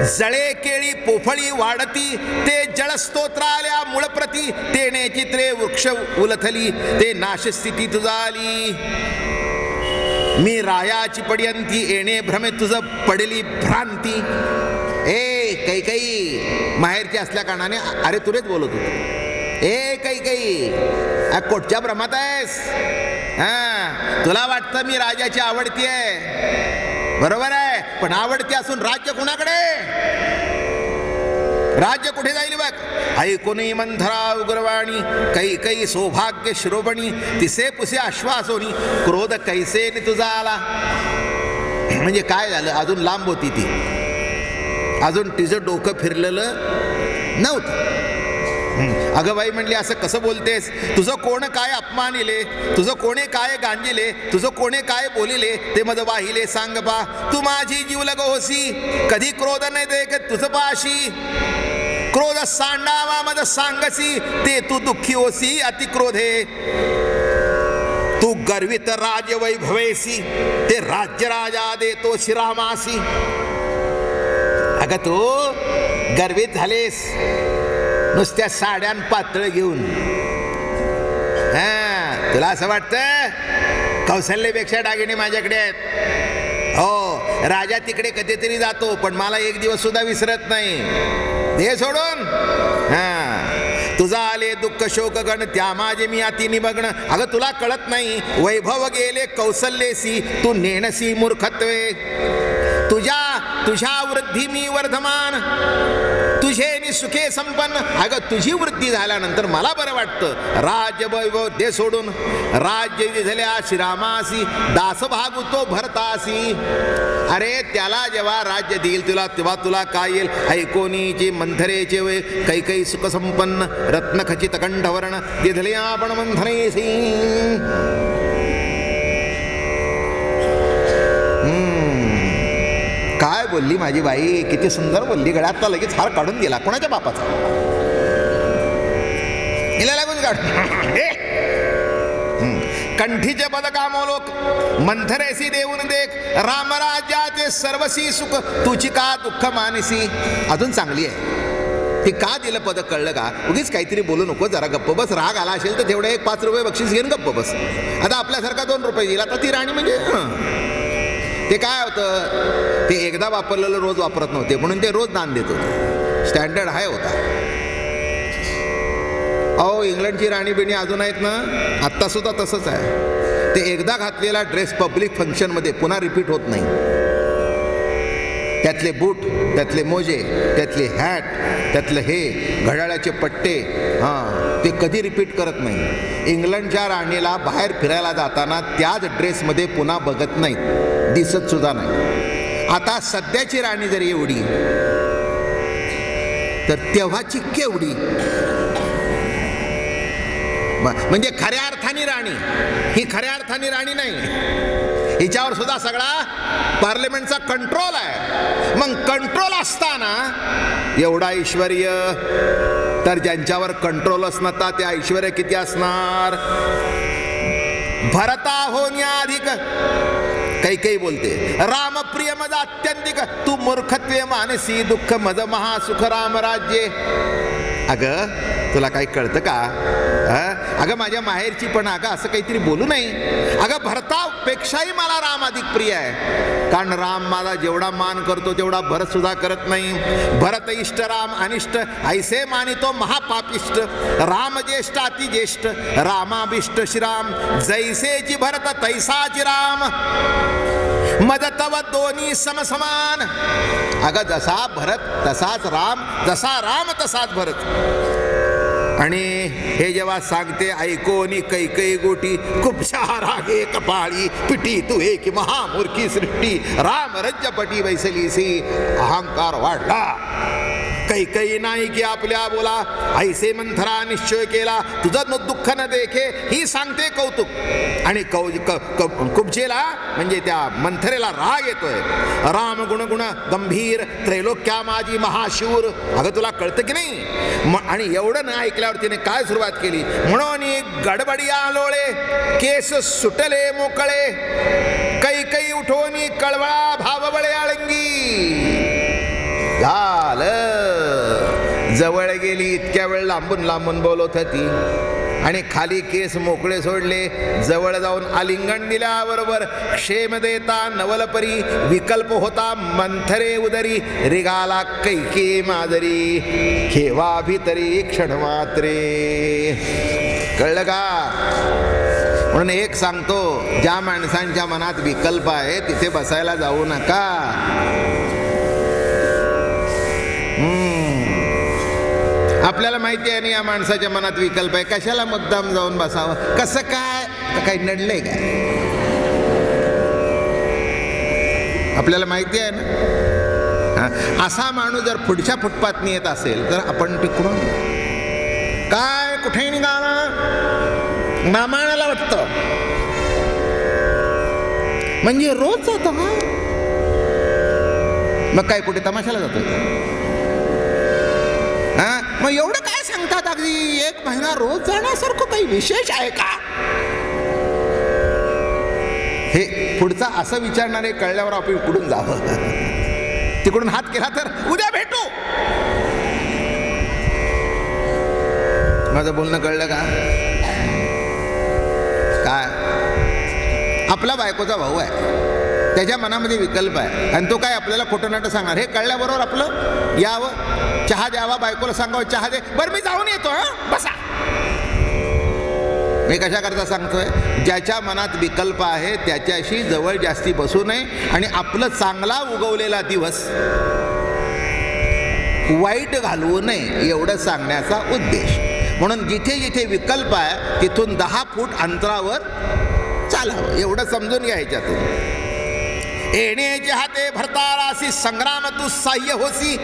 जळे केळी पोफळी वाढती, ते जळस्तोत्राल्या मूळप्रती, तेने चित्रे वृक्ष उलथली, ते नाशस्थिती तुझाली. मी रायाची पड्यंती, येणे भ्रमे तुझ पडली भ्रांती. काही माहेरची असल्या कारणाने अरे तुरेच बोलत होतो. काही कोटच्या भ्रमात आहेस. तुला वाटतं मी राजाची आवडती आहे, बरोबर आहे, पण आवडती असून राज्य कुणाकडे, राज्य कुठे जाईल बघ. ऐकोनी मंथरा उग्रवाणी, काही सौभाग्य शिरोबणी, तिसे पुसे आश्वासोनी, क्रोध कैसे तुझा आला. म्हणजे काय झालं, अजून लांब होती ती, अजून तिचं डोकं फिरलेलं नव्हतं. अगं बाई म्हणली, असं कसं बोलतेस, तुझं कोण काय अपमानिले, तुझं कोणे काय गांजिले, तुझं कोणे काय बोलिले, ते मद वाहिले सांग पा. तू माझी जीव लग होसी, कधी क्रोध नाही देख तुझ पाशी. क्रोध सांडावा मद सांगसी, ते तू दुःखी होसी अति क्रोधे. तू गर्वित राज वैभवेसी, ते राज्य राजा देतो श्रीरामासी. अगं तू गर्वित झालेस नुसत्या साड्यान पातळ घेऊन. तुला असं वाटतं कौशल्यपेक्षा दागिने माझ्याकडे आहेत. हो, राजा तिकडे कधीतरी जातो, पण मला एक दिवस सुद्धा विसरत नाही. हे सोडून तुझा आले दुःख शोक गण, त्या माझे मी अति निमग्न. अगं तुला कळत नाही, वैभव गेले कौशल्यसी, तू नेणसी मूर्खत्वे. तुझ्या वृद्धी मी वर्धमान, तुझे नि सुखे संपन्न. अगं तुझी वृद्धी झाल्यानंतर मला बरं वाटतं. राज्य वैभव दे सोडून, राज्य झाल्या श्रीरामासी, दास भागुतो भरतासी. अरे त्याला जेव्हा राज्य देईल तुला, तेव्हा तुला काय येईल. ऐकोनीचे मंथरेचे वय, काही सुख संपन्न, रत्न खचित कंठवर्ण, दिधले आपण मंथरेसी. काय बोलली माझी बाई, किती सुंदर बोलली. गळ्यातला लगेच हार काढून दिला, कोणाच्या बापाचा, हिला लागून काढ. कंठीचे पद कामोलोक, मंथरेसी देऊन देख, रामराज्याचे सर्वसी सुख, तुझी का दुःख मानसी. अजून चांगली आहे ती. का दिलं पद कळलं का. उगीच काहीतरी बोलू नको, जरा गप्प बस. राग आला असेल तर तेवढे 5 रुपये बक्षीस घेऊन गप्प बस. आता आपल्यासारखा 2 रुपये दिला तर ती राणी म्हणजे ते काय होतं, ते एकदा वापरलेलं रोज वापरत नव्हते, म्हणून ते रोज दान देत होते. स्टँडर्ड हाय होता. अहो इंग्लंडची राणी बिणी अजून आहेत ना, आत्ता सुद्धा तसंच आहे. ते एकदा घातलेला ड्रेस पब्लिक फंक्शनमध्ये पुन्हा रिपीट होत नाही. त्यातले बूट, त्यातले मोजे, त्यातले हॅट, त्यातलं हे घड्याळाचे पट्टे, ते कधी रिपीट करत नाही. इंग्लंडच्या राणीला बाहेर फिरायला जाताना त्याच ड्रेसमध्ये पुन्हा बघत नाहीत, दिसत सुद्धा नाही. आता सध्याची राणी जर एवढी तर तेव्हाची केवढी. म्हणजे खऱ्या अर्थाने राणी ही खऱ्या अर्थाने राणी नाही. हिच्यावर सुद्धा सगळा पार्लमेंटचा कंट्रोल आहे. मग कंट्रोल असताना एवढा ऐश्वर्य, तर ज्यांच्यावर कंट्रोलच नसता ते ऐश्वर्य किती असणार. भरता होण्याधिक, काही बोलते रामप्रिय मज अत्यंतिक, तू मूर्खत्वे मानसी, दुःख मज महासुख राम राज्ये. अगं तुला काही कळतं का. अगं माझ्या माहेरची पण अगं असं काहीतरी बोलू नाही. अगं भरतापेक्षाही मला राम अधिक प्रिय आहे, कारण राम माझा जेवढा मान करतो तेवढा भरत सुद्धा करत नाही. भरत इष्ट राम अनिष्ट, ऐसे मानितो महापापिष्ट. राम ज्येष्ठ अति ज्येष्ठ, रामाभिष्ट श्रीराम, जैसेची भरत तैसाची राम. मद तव दोन्ही समसमान. अगं जसा भरत तसाच राम, जसा राम तसाच भरत. आणि हे जेव्हा सांगते ऐकोनी कैकई गोटी कुपशा रागे कपाळी पिटी तू एक महामूर्खी सृष्टी राम रज्जपटी वैसलीसी. अहंकार वाढला. कैकई नाही की आपल्या बोला ऐसे मंथरा निश्चय केला तुझं दुःख न देखे ही सांगते कौतुक. आणि कुब्जेला म्हणजे त्या मंथरेला राग येतोय. राम गुण गंभीर त्रैलोक्या माझी महाशूर. अगं तुला कळतं की नाही. आणि एवढं न ऐकल्यावर तिने काय सुरुवात केली. म्हणून गडबडिया लोळे केस सुटले मोकळे कैकई उठवणी कळवळा भावबळे आळंगी. झालं. जवळ गेली इतक्या वेळ लांबून लांबून बोलत होती आणि खाली केस मोकळे सोडले. जवळ जाऊन आलिंगन दिल्याबरोबर क्षेम देता नवलपरी विकल्प होता मंथरे उदरी. रिगाला कैके मादरी खेवा भितरी क्षण मात्रे. कळलं का. म्हणून एक सांगतो, ज्या माणसांच्या मनात विकल्प आहे तिथे बसायला जाऊ नका. आपल्याला माहिती आहे ना या माणसाच्या मनात विकल्प आहे, कशाला मुद्दाम जाऊन बसावं. कसं काय, काही नडलंय काय. आपल्याला माहिती आहे ना. असा माणूस जर पुढच्या फुटपाथनी येत असेल तर आपण तिकडून काय कुठेही निघाला नामानाला वाटतं. म्हणजे रोज जातो हा. मग काय कुठे तमाशाला जातो. मग एवढं काय सांगतात. अगदी 1 महिना रोज जाण्यासारखं काही विशेष आहे का. हे पुढचा असं विचारणारे कळल्यावर आपण पुढून जावं. तिकडून हात केला तर उद्या भेटू. माझं बोलणं कळलं का. काय आपला बायकोचा भाऊ आहे, त्याच्या मनामध्ये विकल्प आहे आणि तो काय आपल्याला खोटं नाटं सांगणार. हे कळल्याबरोबर आपलं यावं, चहा द्यावा, बायकोला सांगावं चहा दे, बरं मी जाऊन येतो बसा. मी कशा करता सांगतोय, ज्याच्या मनात विकल्प आहे त्याच्याशी जवळ जास्ती बसू नये आणि आपलं चांगला उगवलेला दिवस वाईट घालवू नये एवढं सांगण्याचा उद्देश. म्हणून जिथे जिथे विकल्प आहे तिथून 10 फूट अंतरावर चालावं एवढं समजून घ्या. ह्याच्यातून येण्याचे हाते भरतारासी संग्राम तू साह्य होसी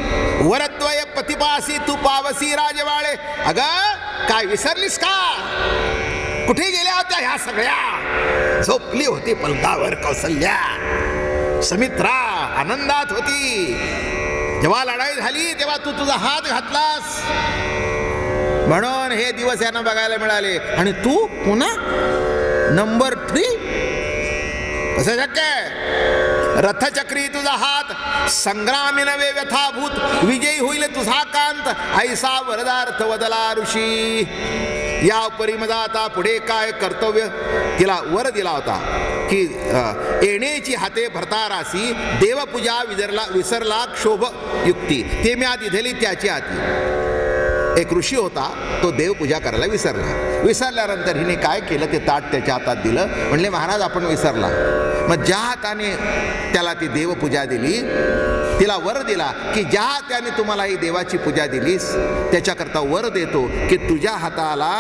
वरद्वय पतिपासी तू पावसी राजवाळे. अगं काय विसरलीस का. कुठे गेल्या होत्या ह्या सगळ्या. झोपली होती पलकावर कौसल्या. सुमित्रा आनंदात होती. जेव्हा लढाई झाली तेव्हा तू तुझा हात घातलास. म्हणून हे दिवस यांना बघायला मिळाले. आणि तू पुन्हा नंबर 3 कसं शक्य आहे. रथचक्री तुझा हात संग्रामी नवे व्यथाभूत विजयी होईल तुझा कांत ऐसा वरदार्थ वदला ऋषी. या परिमदाता पुढे काय कर्तव्य. तिला वर दिला होता की येण्याची हाते भरतारासी देवपूजा विसरला क्षोभ युक्ती. ते मी आधी दिली त्याची हाती. एक ऋषी होता तो देवपूजा करायला विसरल्यानंतर हिने काय केलं ते ताट त्याच्या हातात दिलं. म्हणले महाराज आपण विसरला. मग ज्या हाताने त्याला ती देवपूजा दिली तिला वर दिला की ज्या हाताने तुम्हाला ही देवाची पूजा दिलीस त्याच्याकरता वर देतो की तुझ्या हाताला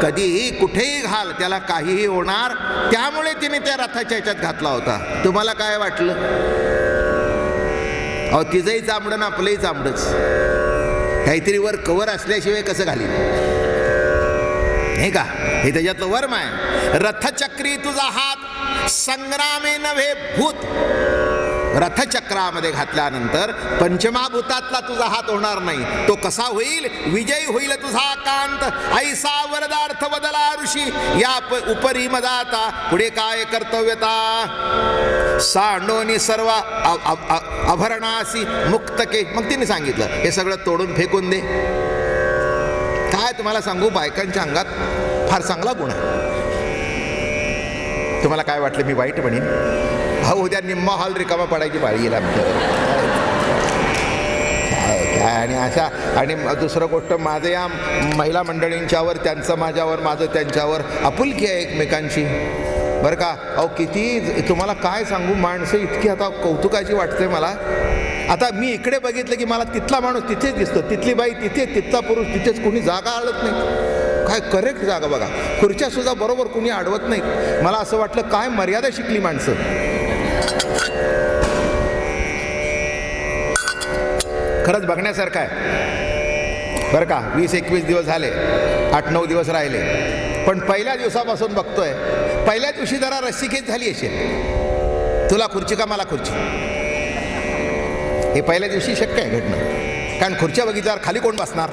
कधीही कुठेही घाल त्याला काहीही होणार. त्यामुळे तिने त्या रथाच्या ह्याच्यात घातला होता. तुम्हाला काय वाटलं. अहो तिचंही चामडं ना आपलंही चामडंच. काहीतरी वर कवर असल्याशिवाय कसं घाली नाही का. हे त्याच्यातलं वर्म आहे. रथचक्री तुझा हात संग्रामे नव्हे भूत. रथचक्रामध्ये घातल्यानंतर पंचमाभूतातला तुझा हात होणार नाही. तो कसा होईल. विजयी होईल तुझा कांत ऐसा वरदार्थ वदला ऋषी. या उपरी मदाता पुढे काय कर्तव्यता. सांडोनी सर्व आभरणासी मुक्तके. मग तिने सांगितलं हे सगळं तोडून फेकून दे. काय तुम्हाला सांगू बायकांच्या अंगात फार चांगला गुण आहे. तुम्हाला काय वाटलं मी वाईट म्हणेन. हा उद्या निम्मा हॉल रिकामा पडायची पाळी येईल आमच्यावर. काय आणि अशा. आणि दुसरं गोष्ट माझं या महिला मंडळींच्यावर त्यांचं माझ्यावर माझं त्यांच्यावर आपुलकी आहे एकमेकांची. बरं का. अहो किती तुम्हाला काय सांगू, माणसं इतकी आता कौतुकाची वाटते मला. आता मी इकडे बघितलं की मला तिथला माणूस तिथेच दिसतो, तिथली बाई तिथे, तिथला पुरुष तिथेच, कुणी जागा आडत नाही. काय करेक्ट जागा बघा, खुर्च्या सुद्धा बरोबर कुणी अडवत नाही. मला असं वाटलं काय मर्यादा शिकली माणसं. खरंच बघण्यासारखं आहे बरं का. 20-21 दिवस झाले, 8-9 दिवस राहिले, पण पहिल्या दिवसापासून बघतोय, पहिल्या दिवशी जरा रस्सीखेच झाली असेल, तुला खुर्ची का मला खुर्ची. हे पहिल्या दिवशी शक्य आहे घडणं, कारण खुर्च्या बघितल्यावर खाली कोण बसणार.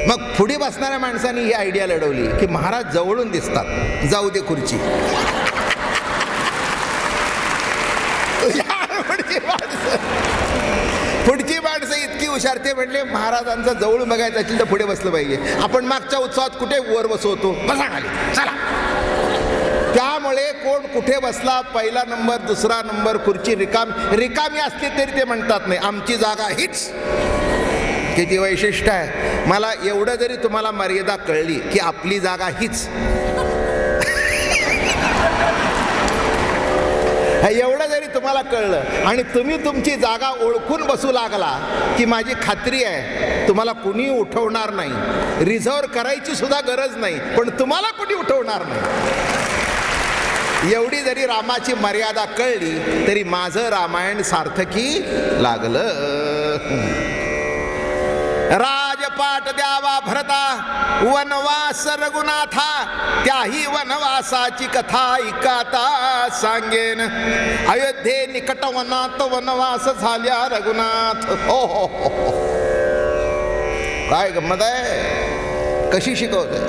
मग पुढे बसणाऱ्या माणसांनी ही आयडिया लढवली की महाराज जवळून दिसतात, जाऊ दे खुर्ची. पुढची माणसं इतकी हुशार, ते म्हणले महाराजांचं जवळून बघायचं असेल तर पुढे बसलं पाहिजे. आपण मागच्या उत्सवात कुठे वर बसवतो, बसा खाली चला. त्यामुळे कोण कुठे बसला, पहिला नंबर दुसरा नंबर, खुर्ची रिकामी असते तरी ते म्हणतात नाही आमची जागा हीच. किती वैशिष्ट्य आहे. मला एवढं जरी तुम्हाला मर्यादा कळली की आपली जागा हीच, एवढं जरी तुम्हाला कळलं आणि तुम्ही तुमची जागा ओळखून बसू लागला की माझी खात्री आहे तुम्हाला कुणी उठवणार नाही, रिझर्व करायची सुद्धा गरज नाही, पण तुम्हाला कुणी उठवणार नाही. एवढी जरी रामाची मर्यादा कळली तरी माझं रामायण सार्थकी लागलं. राजपाट द्यावा भरता वनवास रघुनाथा, त्याही वनवासाची कथा ऐकाता सांगेन. अयोध्ये निकट वनात वनवास झाल्या रघुनाथ. हो हो हो, काय गंमत आहे, कशी शिकवते.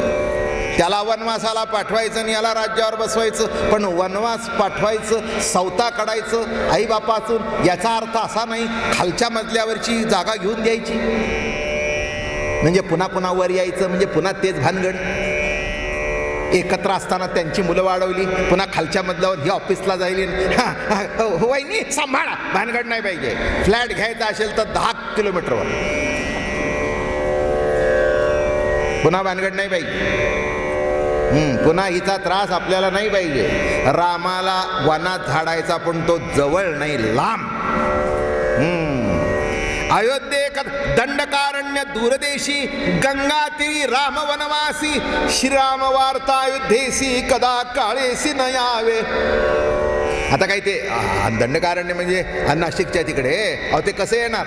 त्याला वनवासाला पाठवायचं आणि याला राज्यावर बसवायचं, पण वनवास पाठवायचं, सवता काढायचं आईबापातून, याचा अर्थ असा नाही खालच्या मजल्यावरची जागा घेऊन द्यायची म्हणजे पुन्हा पुन्हा वर यायचं, म्हणजे पुन्हा तेच भानगड. एकत्र असताना त्यांची मुलं वाढवली, पुन्हा खालच्या मजल्यावर ही ऑफिसला जाईल, वहिनी सांभाळा, भानगड नाही पाहिजे. फ्लॅट घ्यायचा असेल तर 10 किलोमीटरवर, पुन्हा भानगड नाही पाहिजे. पुन्हा हिचा त्रास आपल्याला नाही पाहिजे. रामाला वनात झाडायचा, पण तो जवळ नाही, लांब. अयोध्येक दंडकारण्य दूरदेशी, गंगा तीरी राम वनवासी, श्रीराम वार्ता अयोध्येसी, कदा काळेसी न यावे. आता काय ते दंडकारण्य म्हणजे नाशिकच्या तिकडे, अहो ते कसं येणार,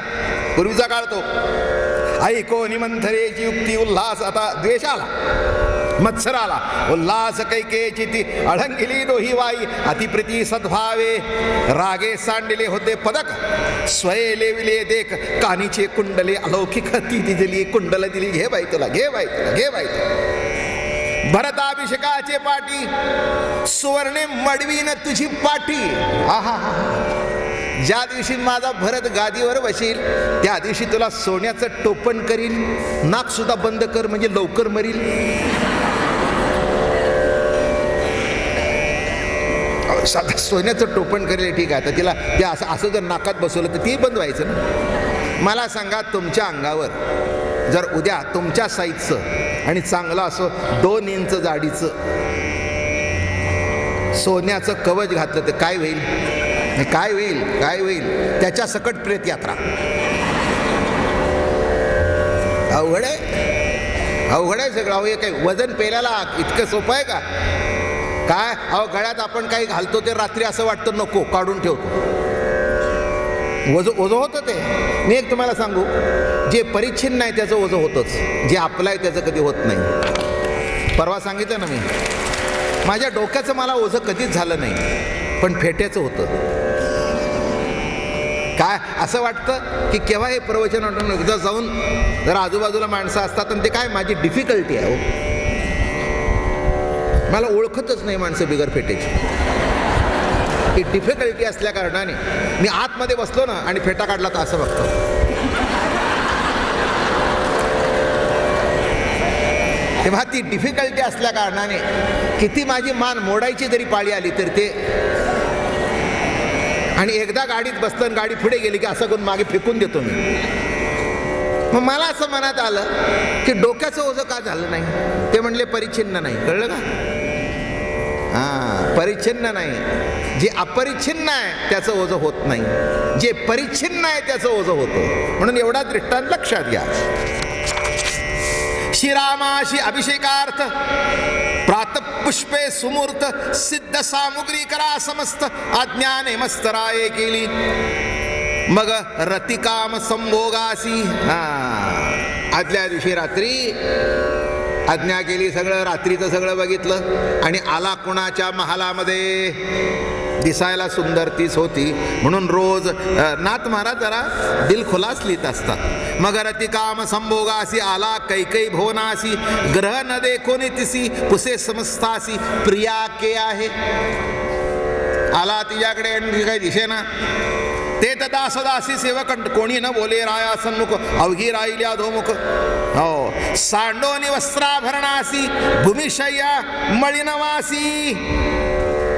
पूर्वीचा काळ तो. ऐको निमंथरेची युक्ती उल्हास, आता द्वेष आला, मत्सर आला, उल्हास कैकेची ती अळंगिली दोही वाई, अतिप्रीती सद्भावे, रागे सांडिले होते पदक, स्वये लेविले देख, कानीचे कुंडले अलौकिक ती दिली, कुंडल दिली, घे बाई तुला, घे बाई तुला, घे बाई तुला. भरताभिषेकाचे पाटी, सुवर्णे मडवीन तुझी पाटी. हा हा हा, ज्या दिवशी माझा भरत गादीवर बसेल त्या दिवशी तुला सोन्याचं टोपण करील, नाक सुद्धा बंद कर म्हणजे लवकर मरील. साधा सोन्याचं टोपण करेल ठीक आहे, तर तिला ते असं जर नाकात बसवलं तर ते बंद व्हायचं ना. मला सांगा, तुमच्या अंगावर जर उद्या तुमच्या साईजचं आणि चांगलं असं 2 इंच जाडीचं सोन्याचं कवच घातलं तर काय होईल, काय होईल, काय होईल. त्याच्या सकट प्रेत यात्रा. अवघड आहे, अवघड आहे सगळं. अहो हे काही वजन पेल्याला इतकं सोपं आहे का काय. अहो गळ्यात आपण काही घालतो ते रात्री असं वाटतं नको, काढून ठेवतो, ओझं होतं ते. मी एक तुम्हाला सांगू, जे परिच्छिन्न आहे त्याचं ओझं होतंच, जे आपलं आहे त्याचं कधी होत नाही. परवा सांगितलं ना मी, माझ्या डोक्याचं मला ओझं कधीच झालं नाही, पण फेट्याचं होतं. काय असं वाटतं की केव्हा हे प्रवचन वाटून एकदा जाऊन जरा आजूबाजूला माणसं असतात आणि ते काय माझी डिफिकल्टी आहे. मला ओळखतच नाही माणसं बिगर फेट्याची. ही डिफिकल्टी असल्या कारणाने मी आतमध्ये बसलो ना आणि फेटा काढला तर असं बघतो. तेव्हा ती डिफिकल्टी असल्या कारणाने किती माझी मान मोडायची जरी पाळी आली तर ते, आणि एकदा गाडीत बसतं आणि गाडी पुढे गेली की असं करून मागे फेकून देतो मी. मग मला असं मनात आलं की डोक्याचं ओझं का झालं नाही. ते म्हणले परिच्छिन्न नाही. कळलं का, परिच्छिन्न नाही. जे अपरिच्छिन्न आहे त्याचं ओझं होत नाही, जे परिच्छिन्न आहे त्याचं ओझं होतं. म्हणून एवढा दृष्टांत लक्षात घ्या. श्रीरामाशी अभिषेकार्थ प्रातपुष्पे सुमूर्त सिद्ध सामुग्री करा समस्त आज्ञाने मस्तराये केली. मग रतिकाम संभोगासी आदल्या दिवशी रात्री आज्ञा केली. सगळं रात्रीचं सगळं बघितलं आणि आला कुणाच्या महालामध्ये. दिसायला सुंदर तीच होती म्हणून रोज नाथ महाराज जरा दिलखुलास लिहित असतात. मग रतिकाम संभोगासी आला कैकई भुवनासी ग्रह न देखोनी तिसी पुसे समस्तासी प्रिया के आहे. आला तिच्याकडे आणि काही दिसेना. ते तदा सदासी सेवक कोणी न बोले राया सन्मुख अवघी राहिली अधोमुख. हो सांडोनी वस्त्राभरणासी भूमिशय्या मळिनवासी.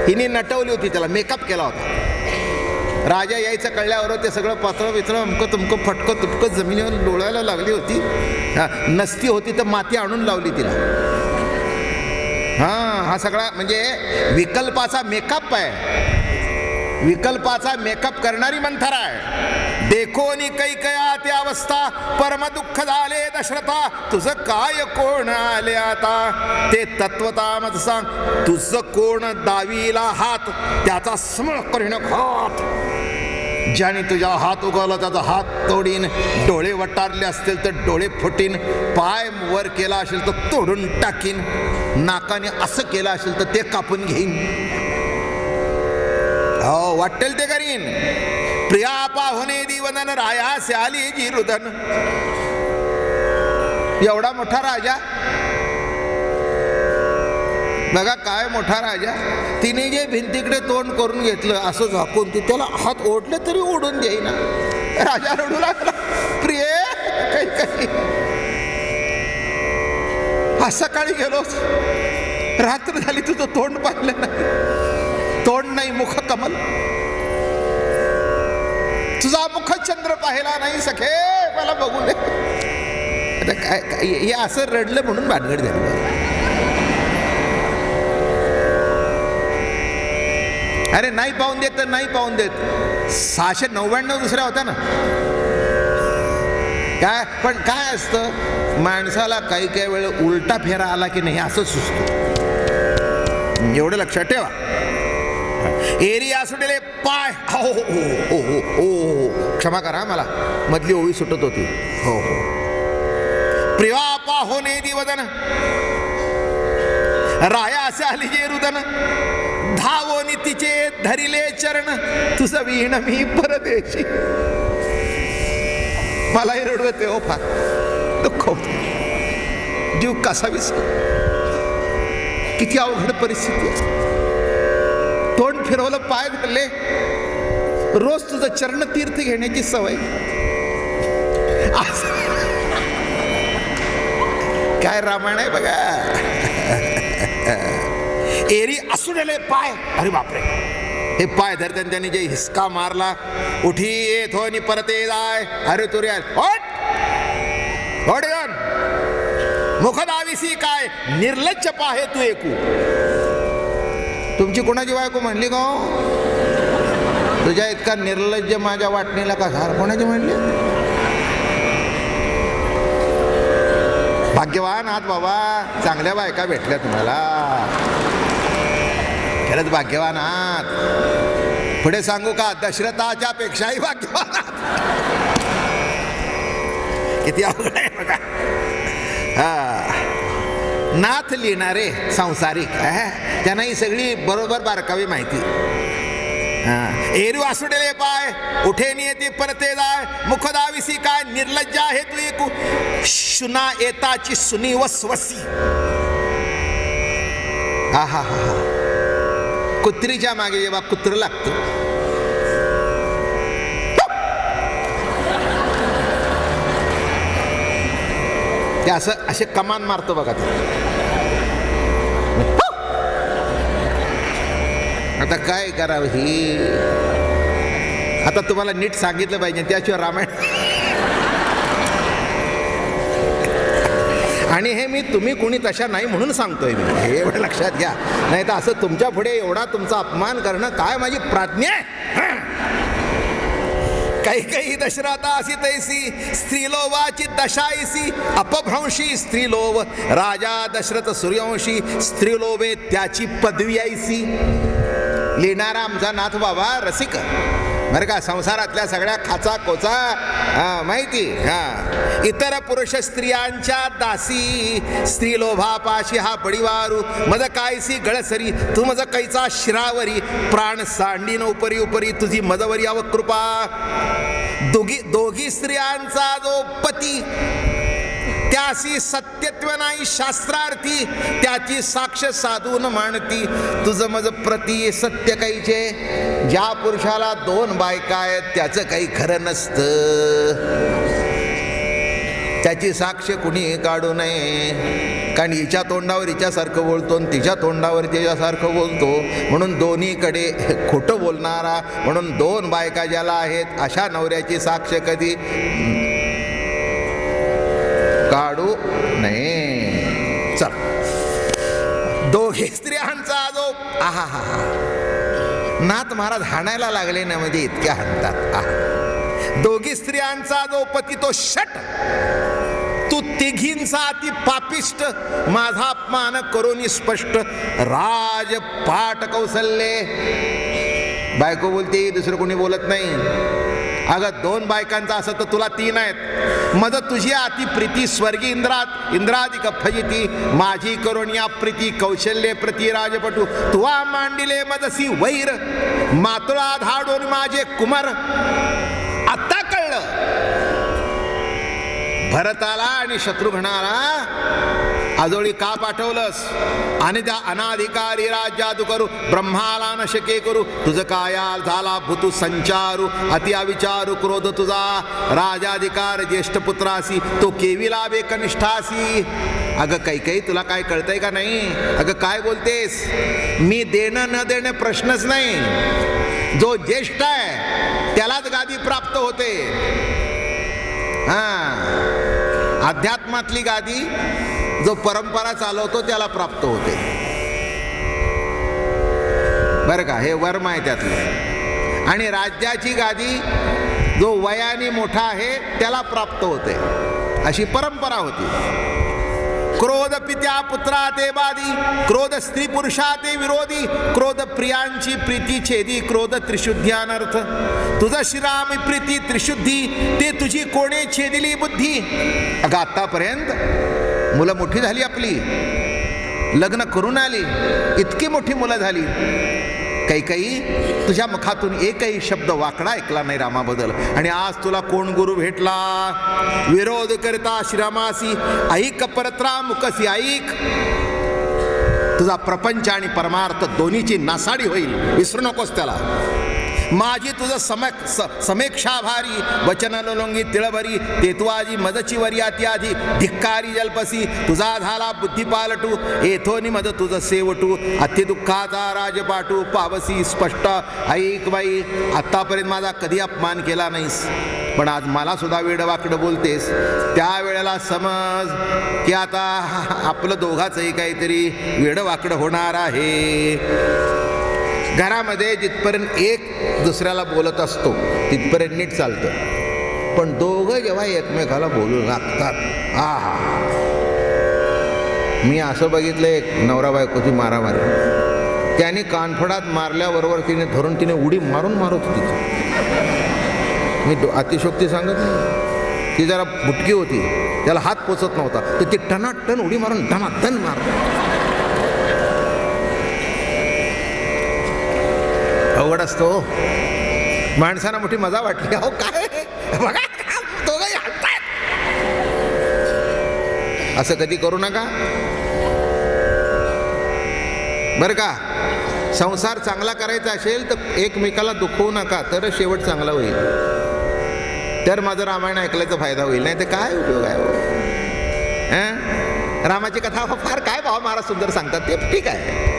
हिने नटवली होती, त्याला मेकअप केला होता. राजा यायचं कळल्यावर ते सगळं पातळ बितळ अमकं तुमकं फटकं तुपकं जमिनीवर डोळ्याला लागली होती. नसती होती तर माती आणून लावली तिला. हा सगळा म्हणजे विकल्पाचा मेकअप आहे. विकल्पाचा मेकअप करणारी मंथरा आहे. देखोनी कैकया ती अवस्था परम दुःख झाले दशरथा तुझं काय कोण आले आता. ते तत्वता मत सांग तुझं कोण दावीला हात त्याचा समळ करीन हात. ज्याने तुझ्या हात उगवला त्याचा हात तोडीन. डोळे वटारले असतील तर डोळे फुटीन. पाय वर केला असेल तर तोडून टाकीन. नाकाने असं केलं असेल तर ते कापून घेईन. हो वाटेल ते करीन. प्रिया पाहुणे दिवदन रायास आली जी रुदन. एवढा मोठा राजा बघा, काय मोठा राजा. तिने जे भिंतीकडे तोंड करून घेतलं असं झाकून ती त्याला हात ओढले तरी ओढून देईना. राजा रडू लागला. प्रिय काही काही आज सकाळी गेलोच रात्र झाली तुझं तोंड पाहिलं नाही. तोंड नाही मुख कमल. तुझा मुख चंद्र पाहिला नाही सखे मला बघू दे. आता काय हे असं रडलं म्हणून भानगड झाली. अरे नाही पाहून देत तर नाही पाहून देत. 699 दुसऱ्या होत्या ना. काय पण काय असतं माणसाला काही काही वेळ उलटा फेरा आला की नाही असं सुचतं. एवढं लक्षात ठेवा. एरी असुडेले पाय. हो हो हो हो हो क्षमा करा मला मधली ओळी सुटत होती. हो हो प्रिया पाहोने दिवदन राया असे आली जे रुदन. धावोनी तिचे धरिले चरण तुझं वीण मी परदेशी. मलाही रडवते हो फार दुःख होत. जीव कसा विसर. किती अवघड परिस्थिती आहे. तोंड फिरवलं पाय धरले. रोज तुझं चरण तीर्थ घेण्याची सवय. काय रामायण आहे बघा. एरी असुडेले पाय. अरे बापरे हे पाय धरते त्यांनी जे हिसका मारला. उठी येत हो नि परते जाय. अरे तू रे मुखदाविसी काय निर्लज्ज पाहे तू एकू. तुमची कोणाची बायको म्हणली का तुझ्या इतका निर्लज्ज माझ्या वाटणीला कसा. कोणाची म्हणली. भाग्यवान आहात बाबा. चांगल्या बायका भेटल्या तुम्हाला. खरंच भाग्यवान आहात. पुढे सांगू का दशरथाच्या पेक्षाही भाग्यवान आहात. किती अवघड आहे बघा. नाथ लिहिणारे संसारिक त्यांना ही सगळी बरोबर बारकावी माहिती. एरू असुडेले पाय उठे नियती परते जाय. मुखदाविसी काय निर्लज्ज आहे तू एकू. शुना येताची सुनी वसवसी. हा हा हा. कुत्रीच्या मागे जेव्हा कुत्र लागतं ते असं असे कमान मारतो बघा ते. आता काय करावं ही. आता तुम्हाला नीट सांगितलं पाहिजे त्याशिवाय रामायण. आणि हे मी तुम्ही कोणी तशा नाही म्हणून सांगतोय मी, हे एवढं लक्षात घ्या. नाही तर असं तुमच्या पुढे एवढा तुमचा अपमान करणं काय माझी प्राज्ञा आहे. काही काही दशरथा अशी तैसी स्त्रीलोवाची दशाईसी अपभ्रंशी स्त्रीलोव राजा दशरथ सूर्यवंशी स्त्रीलोभे त्याची पदवी ऐसी. लिहिणारा आमचा नाथ बाबा रसिक बरं का, संसारातल्या सगळ्या खाचा कोचा माहिती. इतर पुरुष स्त्रियांच्या दासी स्त्रीलोभापाशी हा बडीवारू मज कायसी गळसरी तू मज कैचा शिरावरी प्राण सांडीन उपरी उपरी तुझी मजवरी अव कृपा. दोघी स्त्रियांचा जो पती त्यासी सत्यत्व नाही शास्त्रार्थी त्याची साक्ष साधून मानती. तुझं मज प्रती सत्य काहीचे ज्या पुरुषाला 2 बायका आहेत त्याचं काही खरं नसतं, त्याची साक्ष कुणी काढू नये. कारण हिच्या तोंडावर हिच्यासारखं बोलतो आणि तिच्या तोंडावर तिच्यासारखं बोलतो म्हणून दोन्हीकडे खोटं बोलणारा. म्हणून 2 बायका ज्याला आहेत अशा नवऱ्याची साक्ष कधी काढू नये. चल, दोघे स्त्रियांचा जो नाथ महाराज हाणायला लागले ना, म्हणजे इतक्या हाणतात. दोघी स्त्रियांचा जो पती तो षट तू तिघींचा अति पापिष्ट माझा अपमान करून स्पष्ट. राजपाट कौशल्ये बायको बोलते, दुसरं कोणी बोलत नाही. अगं 2 बायकांचा असं तर तुला 3 आहेत. मद तुझी अति प्रीती स्वर्गी इंद्रादिक फजिती माझी करुण्या प्रीती कौशल्ये प्रति राजपटू तुवा मांडिले मदसी वैर मातुळा धाडून माझे कुमार. आता कळलं भरताला आणि शत्रुघ्नाला आजोळी का पाठवलंस आणि त्या अनाधिकारी राज्यादू करू ब्रह्माला न शके करू. तुझं कायाल झाला भूतू संचारू अति अविचारू क्रोध तुझा राजाधिकार ज्येष्ठ पुत्रासी तो केविला बे कनिष्ठासी. अगं काही तुला काय कळतंय का नाही. अगं काय बोलतेस. मी देणं न देणं प्रश्नच नाही. जो ज्येष्ठ आहे त्यालाच गादी प्राप्त होते. अध्यात्मातली गादी जो परंपरा चालवतो त्याला प्राप्त होते बरं का, हे वर्म आहे त्यातलं. आणि राज्याची गादी जो वयाने मोठा आहे त्याला प्राप्त होते, अशी परंपरा होती. क्रोध पित्या पुत्रा ते बादी क्रोध स्त्री पुरुषा ते विरोधी क्रोध प्रियांची प्रीती छेदी क्रोध त्रिशुद्ध्यानर्थ. तुझं श्रीराम प्रीती त्रिशुद्धी ते तुझी कोणे छेदिली बुद्धी. अगं आतापर्यंत मुलं मोठी झाली, आपली लग्न करून आली, इतकी मोठी मुलं झाली. काही तुझ्या मुखातून एकही शब्द वाकडा ऐकला नाही रामाबद्दल. आणि आज तुला कोण गुरु भेटला विरोध करता श्रीरामासी ऐक परत्रा मुकसी ऐक. तुझा प्रपंच आणि परमार्थ दोन्हीची नासाडी होईल, विसरू नकोस त्याला. माझी तुझं समेक्षा भारी वचन लोंगी तिळभरी तेतुआजी मदची वरियाती आधी धिक्कारी जल्पसी. तुझा झाला बुद्धी पालटू येथोनी मद तुझं सेवटू अति दुःखाचा राजपाटू पावसी स्पष्ट. ऐक बाई, आत्तापर्यंत माझा कधी अपमान केला नाहीस, पण आज मला सुद्धा वेडवाकडं बोलतेस. त्यावेळेला समज की आता आपलं दोघाचंही काहीतरी वेडवाकडं होणार आहे. घरामध्ये जिथपर्यंत एक दुसऱ्याला बोलत असतो तिथपर्यंत नीट चालतं, पण दोघं जेव्हा एकमेकाला बोलू लागतात, मी असं बघितलं एक नवरा बायकोची मारामारी. त्याने कानफडात मारल्याबरोबर तिने उडी मारून मारत होती. मी अतिशोक्ती सांगत नाही, ती जरा बुटकी होती, त्याला हात पोचत नव्हता, तर ती टनाटन उडी मारून टनाटन मारत. अवघड असतो. माणसांना मोठी मजा वाटली. अहो काय बघा दोघंही हलतायत. असं कधी करू नका बरं का. संसार चांगला करायचा असेल तर एकमेकाला दुखवू नका, तर शेवट चांगला होईल. तर माझं रामायण ऐकल्याचा फायदा होईल, नाही तर काय उपयोग आहे. रामाची कथा फार काय भाव महाराज सुंदर सांगतात, ते ठीक आहे.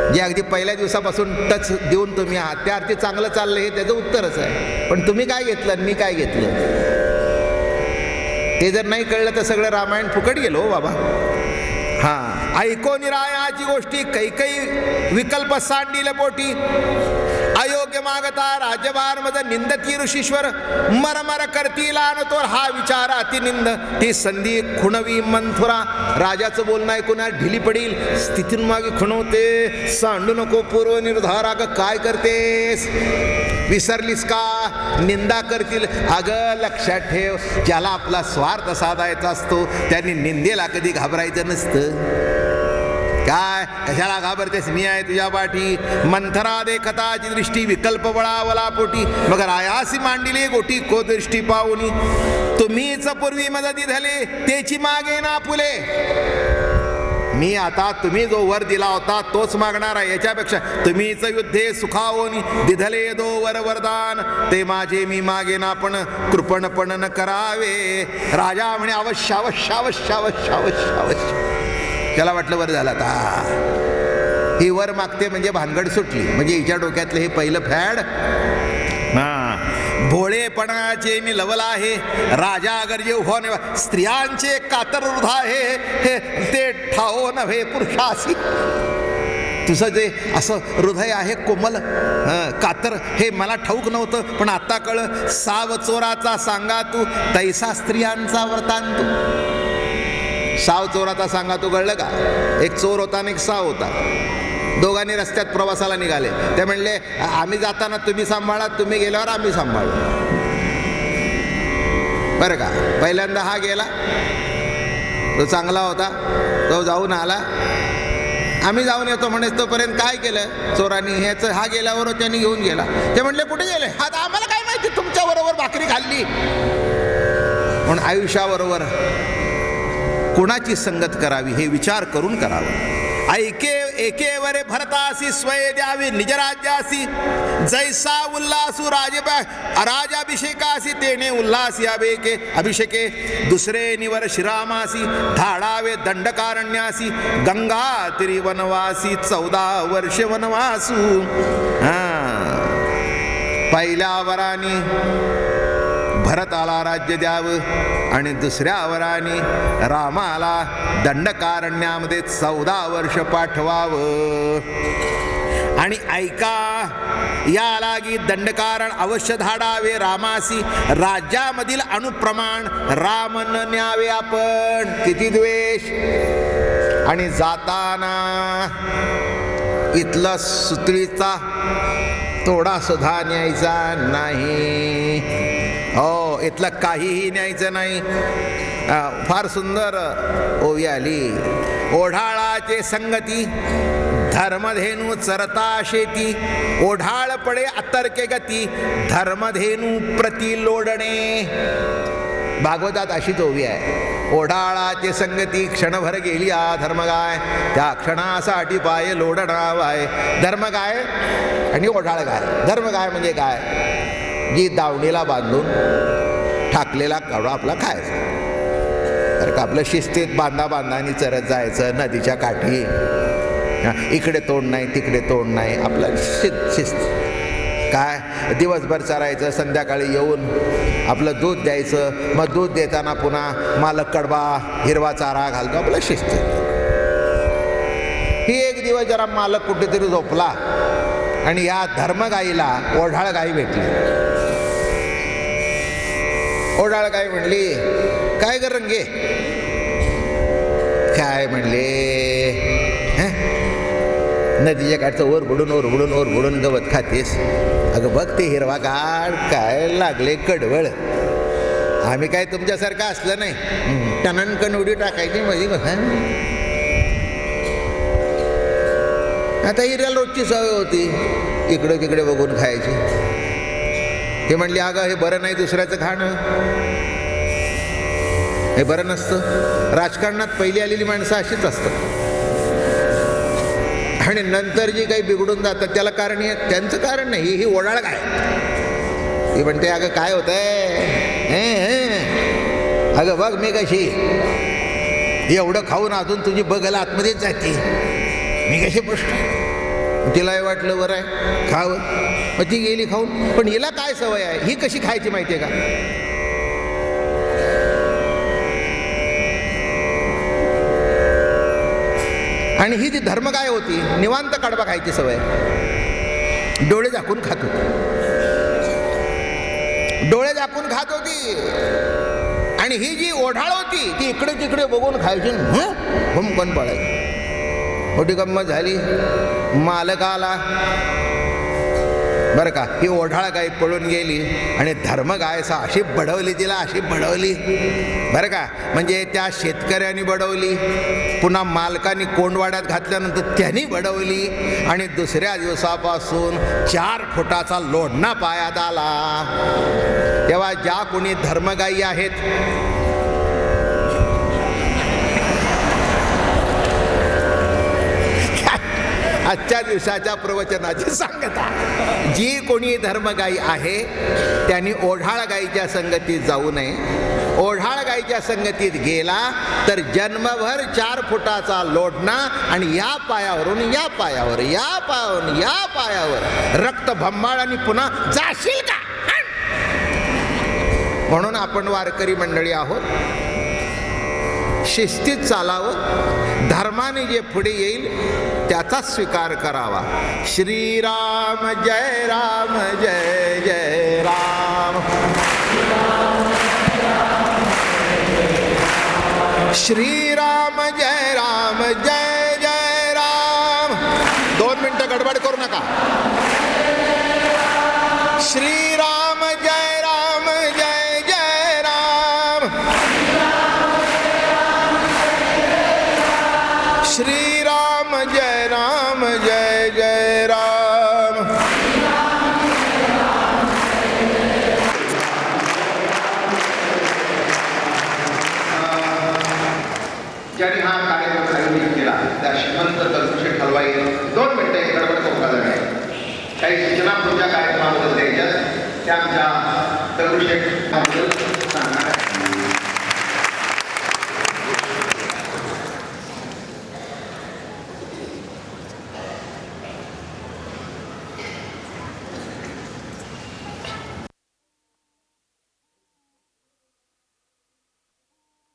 जे अगदी पहिल्या दिवसापासून टच देऊन तुम्ही आहात त्या अर्थी चांगलं चाललं हे त्याचं उत्तरच आहे. पण तुम्ही काय घेतलं, मी काय घेतलं. ते जर नाही कळलं तर सगळं रामायण फुकट गेलो हो बाबा. हा, ऐको निरायाची गोष्टी कैकई विकल्प सांडिल पोटी. अयोग्य मागता राज्यभार मज निंदती ऋषीश्वर. मरमर करतील तो हा विचार अतिनिंद. ती संधी खुणवी मंथुरा. राजाचं बोलणं ऐकून ढिली पडील, स्थितीन मागे खुणवते. सांडू नको पूर्व निर्धार. अगं काय करतेस, विसरलीस का, निंदा करतील. अगं लक्षात ठेव, ज्याला आपला स्वार्थ साधायचा असतो त्यांनी निंदेला कधी घाबरायचं नसतं. काय कशाला घाबरतेस, मी आहे तुझ्या पाठी. मंथरा देखताची दृष्टी विकल्प बळावला पोटी. मग रायासी मांडिली गोटी को दृष्टी पाहुनी. तुम्हीच पूर्वी मदती झाले तेची मागे ना फुले. मी आता तुम्ही जो वर दिला होता तोच मागणार आहे. याच्यापेक्षा तुम्हीच युद्धे सुखावोनी दिधले दो वर वरदान. ते माझे मी मागे ना पण कृपणपण न करावे. राजा म्हणे अवश्य अवश्य अवश्य अवश्य अवश्य अवश्य. त्याला वाटलं वर झाला आता ही वर मागते म्हणजे भानगड सुटली. म्हणजे हिच्या डोक्यातलं हे पहिलं फॅड. भोळेपणाचे निलवला आहे राजा गरजे हो ने. स्त्रियांचे कातर हृदय आहे ते ठाओ नव्हे पुरुषासी. तुझं जे असं हृदय आहे कोमल कातर हे मला ठाऊक नव्हतं, पण आता कळ. साव चोराचा सांगा तू तैसा स्त्रियांचा वृत्तांत. साव चोराचा सांगा तू, कळलं का. एक चोर होता आणि एक साव होता. दोघांनी रस्त्यात प्रवासाला निघाले. ते म्हणले आम्ही जाताना तुम्ही सांभाळा, तुम्ही गेल्यावर आम्ही सांभाळू. बरं का. पहिल्यांदा हा गेला, तो चांगला होता, तो जाऊन आला. आम्ही जाऊन येतो म्हणे. तोपर्यंत काय केलं चोरांनी, ह्याचं हा गेल्यावर त्यांनी घेऊन गेला. ते म्हणले कुठे गेले. आता आम्हाला काय माहिती, तुमच्या बरोबर भाकरी खाल्ली. म्हणून आयुष्याबरोबर कोणाची संगत करावी हे विचार करून करावं. ऐके एकेवरे भरतासी स्वय द्यावी निज राज्यासी. जैसा उल्हासू राजाभिषेकासी तेने उल्हासी अभिषेके. दुसरे निवर श्रीरामासी धाडावे दंडकारण्यासी. गंगा तिरी वनवासी 14 वर्ष वनवासू. पहिल्या वरानी भरताला राज्य द्यावं आणि दुसऱ्या वरानी रामाला दंडकारण्यामध्ये 14 वर्ष पाठवावं. आणि ऐका, या लागी दंडकारण अवश्य धाडावे रामासी. राज्यामधील अनुप्रमाण राम न न्यावे आपण. किती द्वेष. आणि जाताना इथला सुतळीचा थोडा सुद्धा न्यायचा नाही. हो, इथलं काहीही न्यायचं नाही. फार सुंदर ओवी आली. ओढाळाचे संगती धर्मधेनू चरता शेती. ओढाळ पडे अतर्के गती धर्मधेनू प्रति लोडणे. भागवतात अशीच ओवी आहे. ओढाळाचे संगती क्षणभर गेली धर्म गाय. त्या क्षणासाठी पाय लोडणा वाय. धर्म गाय आणि ओढाळ गाय. धर्म गाय म्हणजे काय, जी दावणीला बांधून ठाकलेला कावळा आपला खायचा. तर का आपलं शिस्तीत बांधानी चरत जायचं नदीच्या काठी. इकडे तोंड नाही तिकडे तोंड नाही, आपलं शिस्त. काय दिवसभर चरायचं, संध्याकाळी येऊन आपलं दूध द्यायचं. मग दूध देताना पुन्हा मालक कडबा हिरवा चारा घालतो. आपलं शिस्त. ही एक दिवस जरा मालक कुठेतरी झोपला आणि या धर्मगाईला ओढाळ गाई भेटली. ओढाळ गाई म्हणली, काय कर रंगे. काय म्हणले, नदीच्या काठचं ओर बुडून गवत खातेस. अगं बघ ते हिरवा गाड काय लागले कडवळ. आम्ही काय तुमच्यासारखं असलं नाही. टननकन उडी टाकायची माझी. आता हिऱ्याला रोजची सवय होती इकडे तिकडे बघून खायची. ते म्हणली अगं हे बरं नाही दुसऱ्याचं खाणं, हे बरं नसतं. राजकारणात पहिली आलेली माणसं अशीच असतात आणि नंतर जी काही बिघडून जातात त्याला कारण हे त्यांचं कारण नाही. ही ओढाळ काय. ती म्हणते अगं काय होतंय, अगं बघ मी कशी एवढं खाऊन अजून तुझी बघायला आतमध्येच जाते, मी कशी पुष्ट. तिलाही वाटलं बरं आहे खावं, मग ती गेली खाऊन. पण हिला काय सवय आहे, ही कशी खायची माहिती आहे का. आणि ही जी धर्मगाय होती निवांत कडबा खायची सवय, डोळे झाकून खात होती, डोळे झाकून खात होती. आणि ही जी ओढाळ होती ती इकडे तिकडे बघून खायची, भुमकन पडायची. मोठी गंमत झाली. मालक आला बरं का, ही ओढाळ गाय पळून गेली आणि धर्मगाय अशी बडवली, तिला अशी बडवली बरं का, म्हणजे त्या शेतकऱ्यांनी बडवली, पुन्हा मालकाने कोंडवाड्यात घातल्यानंतर त्यांनी बडवली आणि दुसऱ्या दिवसापासून 4 फुटाचा लोढणा पायात आला. तेव्हा ज्या कोणी धर्मगायी आहेत आजच्या दिवसाच्या प्रवचनाची सांगता, जी कोणी धर्मगायी आहे त्यांनी ओढाळ गायीच्या संगतीत जाऊ नये. ओढाळ गायीच्या संगतीत गेला तर जन्मभर 4 फुटाचा लोढणा आणि या पायावरून या पायावर, या पायावरून या पायावर रक्त भंबाळ आणि पुन्हा जाशील का. म्हणून आपण वारकरी मंडळी आहोत, शिस्तीत चालावं, धर्माने जे पुढे येईल त्याचा स्वीकार करावा. श्रीराम जय राम जय जय राम, श्रीराम जय राम जय जय राम. 2 मिनिटं गडबड करू नका. श्रीराम जय राम जय जय राम, श्रीराम जय राम जय जय राम. ज्यांनी हा कार्यक्रम आयोजित केला त्या श्रीमंत दगडूशेठ हलवाई 2 मिनिटं गडबड करू लागले. काही सूचना पुढच्या कार्यक्रमाबद्दल द्यायच्या त्या आमच्या दगडूशेठ